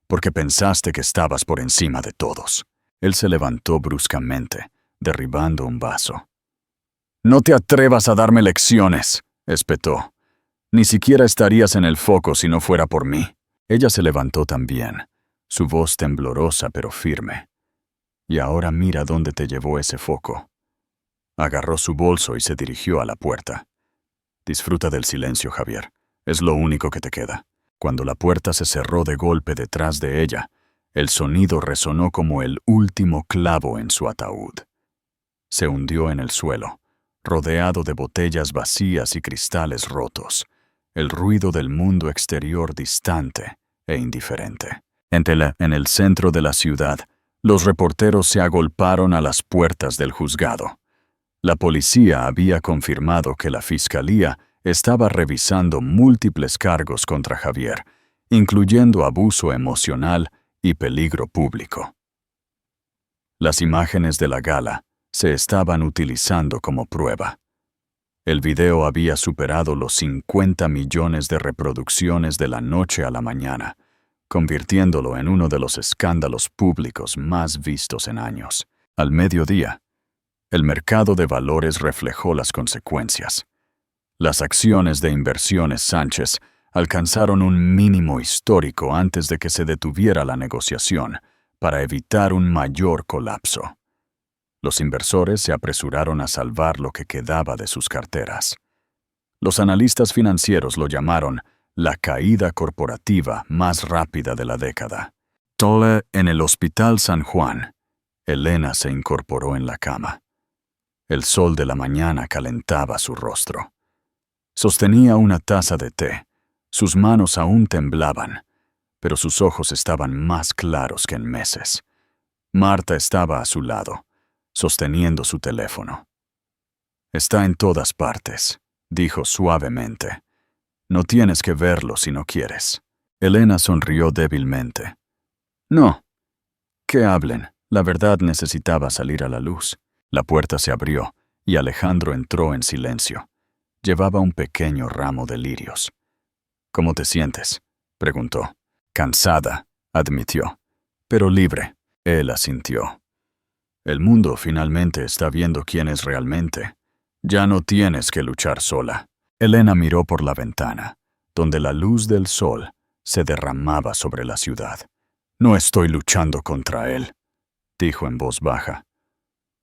porque pensaste que estabas por encima de todos». Él se levantó bruscamente, derribando un vaso. «No te atrevas a darme lecciones», espetó. «Ni siquiera estarías en el foco si no fuera por mí». Ella se levantó también, su voz temblorosa pero firme. «Y ahora mira dónde te llevó ese foco». Agarró su bolso y se dirigió a la puerta. «Disfruta del silencio, Javier. Es lo único que te queda». Cuando la puerta se cerró de golpe detrás de ella, el sonido resonó como el último clavo en su ataúd. Se hundió en el suelo, rodeado de botellas vacías y cristales rotos, el ruido del mundo exterior distante e indiferente. En el centro de la ciudad, los reporteros se agolparon a las puertas del juzgado. La policía había confirmado que la fiscalía estaba revisando múltiples cargos contra Javier, incluyendo abuso emocional y peligro público. Las imágenes de la gala se estaban utilizando como prueba. El video había superado los 50 millones de reproducciones de la noche a la mañana, convirtiéndolo en uno de los escándalos públicos más vistos en años. Al mediodía, el mercado de valores reflejó las consecuencias. Las acciones de Inversiones Sánchez alcanzaron un mínimo histórico antes de que se detuviera la negociación, para evitar un mayor colapso. Los inversores se apresuraron a salvar lo que quedaba de sus carteras. Los analistas financieros lo llamaron la caída corporativa más rápida de la década. En el Hospital San Juan, Elena se incorporó en la cama. El sol de la mañana calentaba su rostro. Sostenía una taza de té. Sus manos aún temblaban, pero sus ojos estaban más claros que en meses. Marta estaba a su lado, sosteniendo su teléfono. «Está en todas partes», dijo suavemente. «No tienes que verlo si no quieres». Elena sonrió débilmente. «No. Que hablen». La verdad necesitaba salir a la luz. La puerta se abrió y Alejandro entró en silencio. Llevaba un pequeño ramo de lirios. «¿Cómo te sientes?», preguntó. «Cansada», admitió. «Pero libre», él asintió. «El mundo finalmente está viendo quién es realmente. Ya no tienes que luchar sola». Elena miró por la ventana, donde la luz del sol se derramaba sobre la ciudad. «No estoy luchando contra él», dijo en voz baja.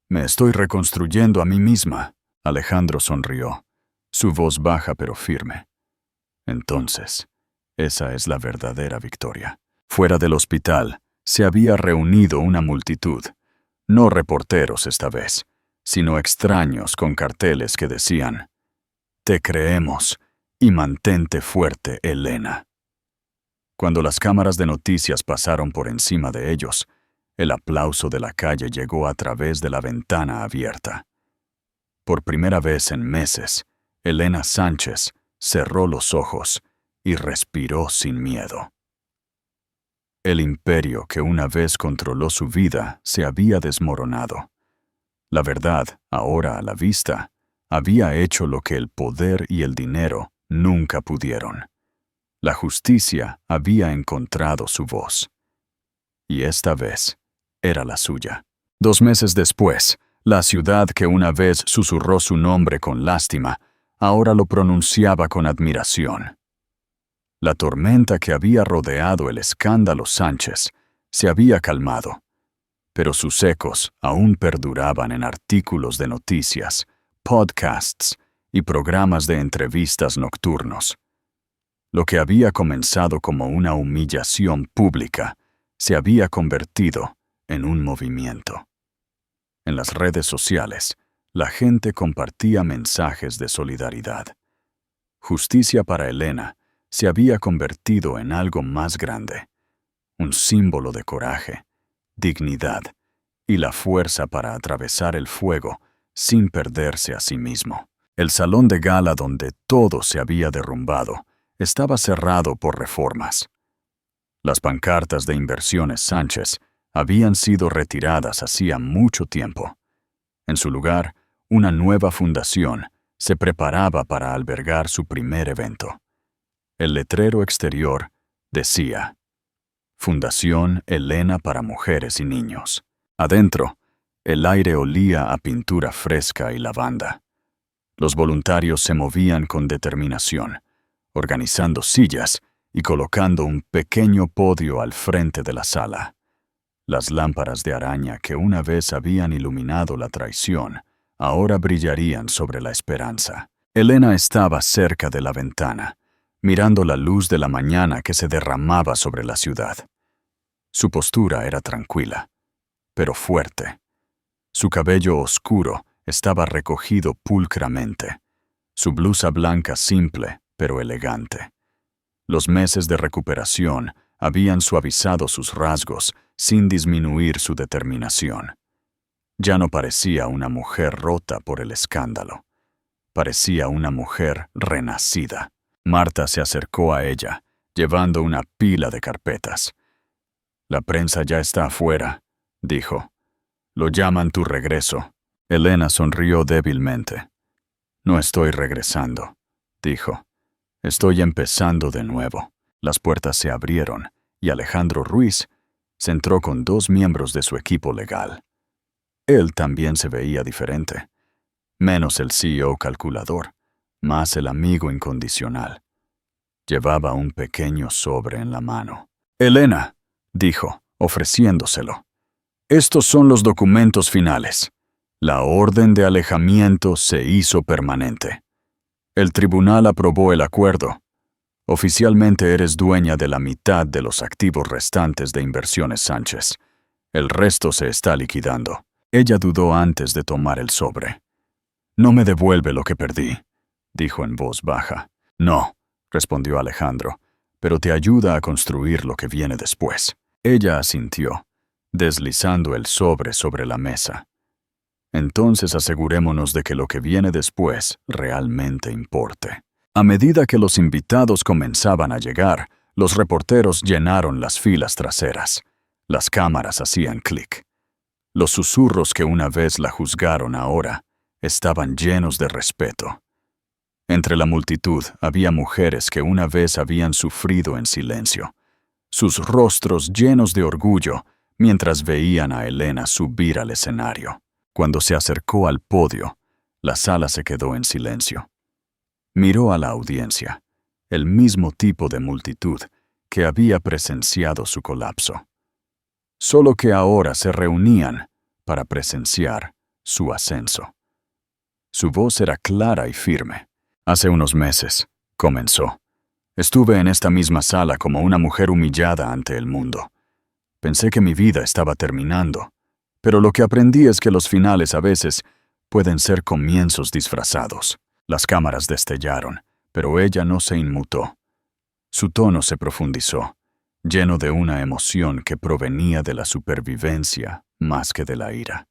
«Me estoy reconstruyendo a mí misma». Alejandro sonrió, su voz baja pero firme. «Entonces, esa es la verdadera victoria». Fuera del hospital, se había reunido una multitud. No reporteros esta vez, sino extraños con carteles que decían: «Te creemos y mantente fuerte, Elena». Cuando las cámaras de noticias pasaron por encima de ellos, el aplauso de la calle llegó a través de la ventana abierta. Por primera vez en meses, Elena Sánchez cerró los ojos y respiró sin miedo. El imperio que una vez controló su vida se había desmoronado. La verdad, ahora a la vista, había hecho lo que el poder y el dinero nunca pudieron. La justicia había encontrado su voz. Y esta vez era la suya. 2 meses después, la ciudad que una vez susurró su nombre con lástima, ahora lo pronunciaba con admiración. La tormenta que había rodeado el escándalo Sánchez se había calmado, pero sus ecos aún perduraban en artículos de noticias, podcasts y programas de entrevistas nocturnos. Lo que había comenzado como una humillación pública se había convertido en un movimiento. En las redes sociales, la gente compartía mensajes de solidaridad. Justicia para Elena se había convertido en algo más grande, un símbolo de coraje, dignidad y la fuerza para atravesar el fuego sin perderse a sí mismo. El salón de gala donde todo se había derrumbado estaba cerrado por reformas. Las pancartas de Inversiones Sánchez habían sido retiradas hacía mucho tiempo. En su lugar, una nueva fundación se preparaba para albergar su primer evento. El letrero exterior decía: Fundación Elena para Mujeres y Niños. Adentro, el aire olía a pintura fresca y lavanda. Los voluntarios se movían con determinación, organizando sillas y colocando un pequeño podio al frente de la sala. Las lámparas de araña que una vez habían iluminado la traición, ahora brillarían sobre la esperanza. Elena estaba cerca de la ventana, mirando la luz de la mañana que se derramaba sobre la ciudad. Su postura era tranquila, pero fuerte. Su cabello oscuro estaba recogido pulcramente, su blusa blanca simple pero elegante. Los meses de recuperación habían suavizado sus rasgos sin disminuir su determinación. Ya no parecía una mujer rota por el escándalo. Parecía una mujer renacida. Marta se acercó a ella, llevando una pila de carpetas. «La prensa ya está afuera», dijo. «Lo llaman tu regreso». Elena sonrió débilmente. «No estoy regresando», dijo. «Estoy empezando de nuevo». Las puertas se abrieron y Alejandro Ruiz se entró con 2 miembros de su equipo legal. Él también se veía diferente. Menos el CEO calculador, más el amigo incondicional. Llevaba un pequeño sobre en la mano. «Elena», dijo, ofreciéndoselo. «Estos son los documentos finales. La orden de alejamiento se hizo permanente. El tribunal aprobó el acuerdo. Oficialmente eres dueña de la mitad de los activos restantes de Inversiones Sánchez. El resto se está liquidando». Ella dudó antes de tomar el sobre. «No me devuelve lo que perdí», dijo en voz baja. «No», respondió Alejandro, «pero te ayuda a construir lo que viene después». Ella asintió, deslizando el sobre la mesa. «Entonces asegurémonos de que lo que viene después realmente importe». A medida que los invitados comenzaban a llegar, los reporteros llenaron las filas traseras. Las cámaras hacían clic. Los susurros que una vez la juzgaron ahora estaban llenos de respeto. Entre la multitud había mujeres que una vez habían sufrido en silencio, sus rostros llenos de orgullo mientras veían a Elena subir al escenario. Cuando se acercó al podio, la sala se quedó en silencio. Miró a la audiencia, el mismo tipo de multitud que había presenciado su colapso. Solo que ahora se reunían para presenciar su ascenso. Su voz era clara y firme. Hace unos meses, comenzó. Estuve en esta misma sala como una mujer humillada ante el mundo. Pensé que mi vida estaba terminando, pero lo que aprendí es que los finales a veces pueden ser comienzos disfrazados. Las cámaras destellaron, pero ella no se inmutó. Su tono se profundizó, lleno de una emoción que provenía de la supervivencia más que de la ira.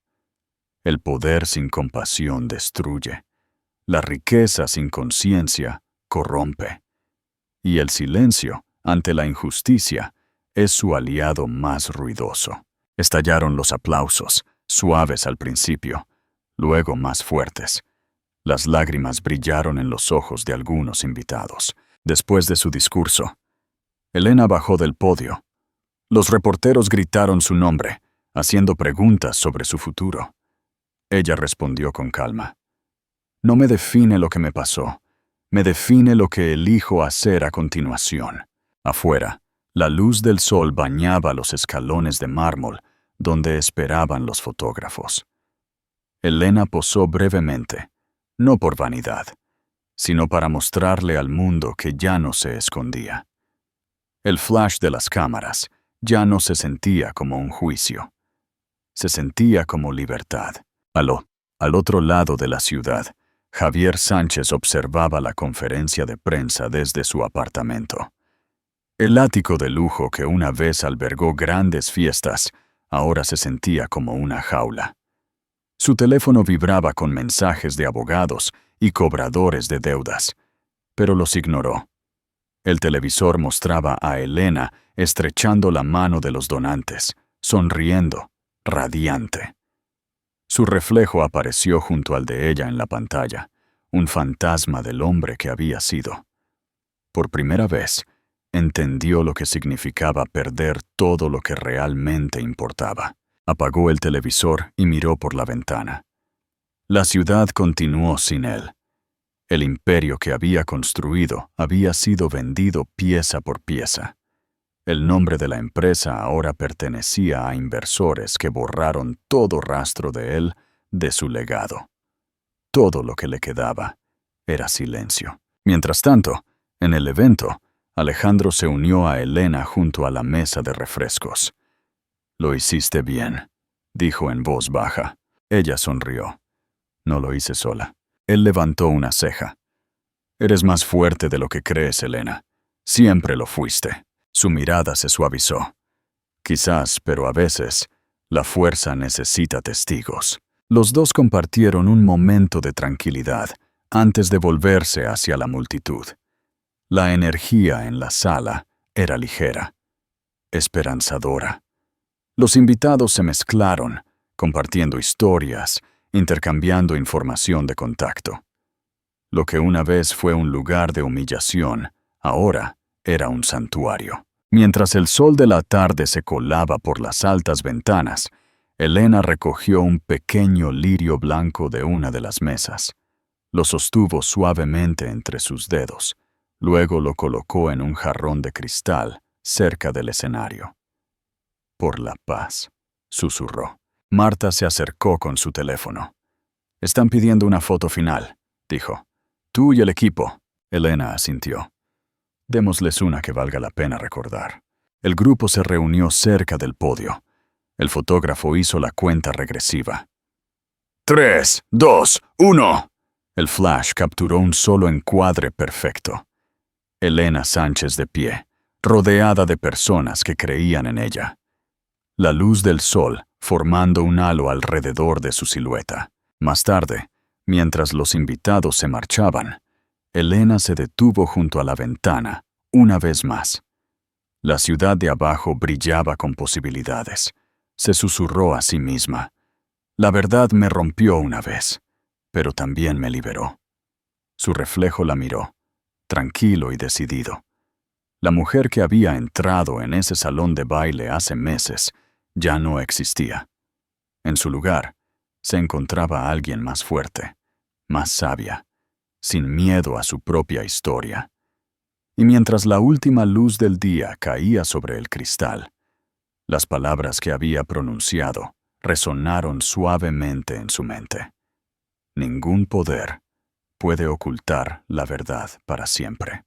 El poder sin compasión destruye. La riqueza sin conciencia corrompe. Y el silencio ante la injusticia es su aliado más ruidoso. Estallaron los aplausos, suaves al principio, luego más fuertes. Las lágrimas brillaron en los ojos de algunos invitados. Después de su discurso, Elena bajó del podio. Los reporteros gritaron su nombre, haciendo preguntas sobre su futuro. Ella respondió con calma. No me define lo que me pasó, me define lo que elijo hacer a continuación. Afuera, la luz del sol bañaba los escalones de mármol donde esperaban los fotógrafos. Elena posó brevemente, no por vanidad, sino para mostrarle al mundo que ya no se escondía. El flash de las cámaras ya no se sentía como un juicio. Se sentía como libertad. Al otro lado de la ciudad, Javier Sánchez observaba la conferencia de prensa desde su apartamento. El ático de lujo que una vez albergó grandes fiestas, ahora se sentía como una jaula. Su teléfono vibraba con mensajes de abogados y cobradores de deudas, pero los ignoró. El televisor mostraba a Elena estrechando la mano de los donantes, sonriendo, radiante. Su reflejo apareció junto al de ella en la pantalla, un fantasma del hombre que había sido. Por primera vez, entendió lo que significaba perder todo lo que realmente importaba. Apagó el televisor y miró por la ventana. La ciudad continuó sin él. El imperio que había construido había sido vendido pieza por pieza. El nombre de la empresa ahora pertenecía a inversores que borraron todo rastro de él de su legado. Todo lo que le quedaba era silencio. Mientras tanto, en el evento, Alejandro se unió a Elena junto a la mesa de refrescos. «Lo hiciste bien», dijo en voz baja. Ella sonrió. «No lo hice sola». Él levantó una ceja. «Eres más fuerte de lo que crees, Elena. Siempre lo fuiste». Su mirada se suavizó. «Quizás, pero a veces, la fuerza necesita testigos». Los dos compartieron un momento de tranquilidad antes de volverse hacia la multitud. La energía en la sala era ligera, esperanzadora. Los invitados se mezclaron, compartiendo historias, intercambiando información de contacto. Lo que una vez fue un lugar de humillación, ahora era un santuario. Mientras el sol de la tarde se colaba por las altas ventanas, Elena recogió un pequeño lirio blanco de una de las mesas. Lo sostuvo suavemente entre sus dedos. Luego lo colocó en un jarrón de cristal cerca del escenario. «Por la paz», susurró. Marta se acercó con su teléfono. «Están pidiendo una foto final», dijo. «Tú y el equipo». Elena asintió. «Démosles una que valga la pena recordar». El grupo se reunió cerca del podio. El fotógrafo hizo la cuenta regresiva. 3, 2, 1. El flash capturó un solo encuadre perfecto. Elena Sánchez de pie, rodeada de personas que creían en ella. La luz del sol formando un halo alrededor de su silueta. Más tarde, mientras los invitados se marchaban, Elena se detuvo junto a la ventana, una vez más. La ciudad de abajo brillaba con posibilidades. Se susurró a sí misma. La verdad me rompió una vez, pero también me liberó. Su reflejo la miró, tranquilo y decidido. La mujer que había entrado en ese salón de baile hace meses ya no existía. En su lugar, se encontraba alguien más fuerte, más sabia, sin miedo a su propia historia. Y mientras la última luz del día caía sobre el cristal, las palabras que había pronunciado resonaron suavemente en su mente. Ningún poder puede ocultar la verdad para siempre.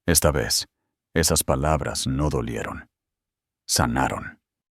Esta vez, esas palabras no dolieron, sanaron.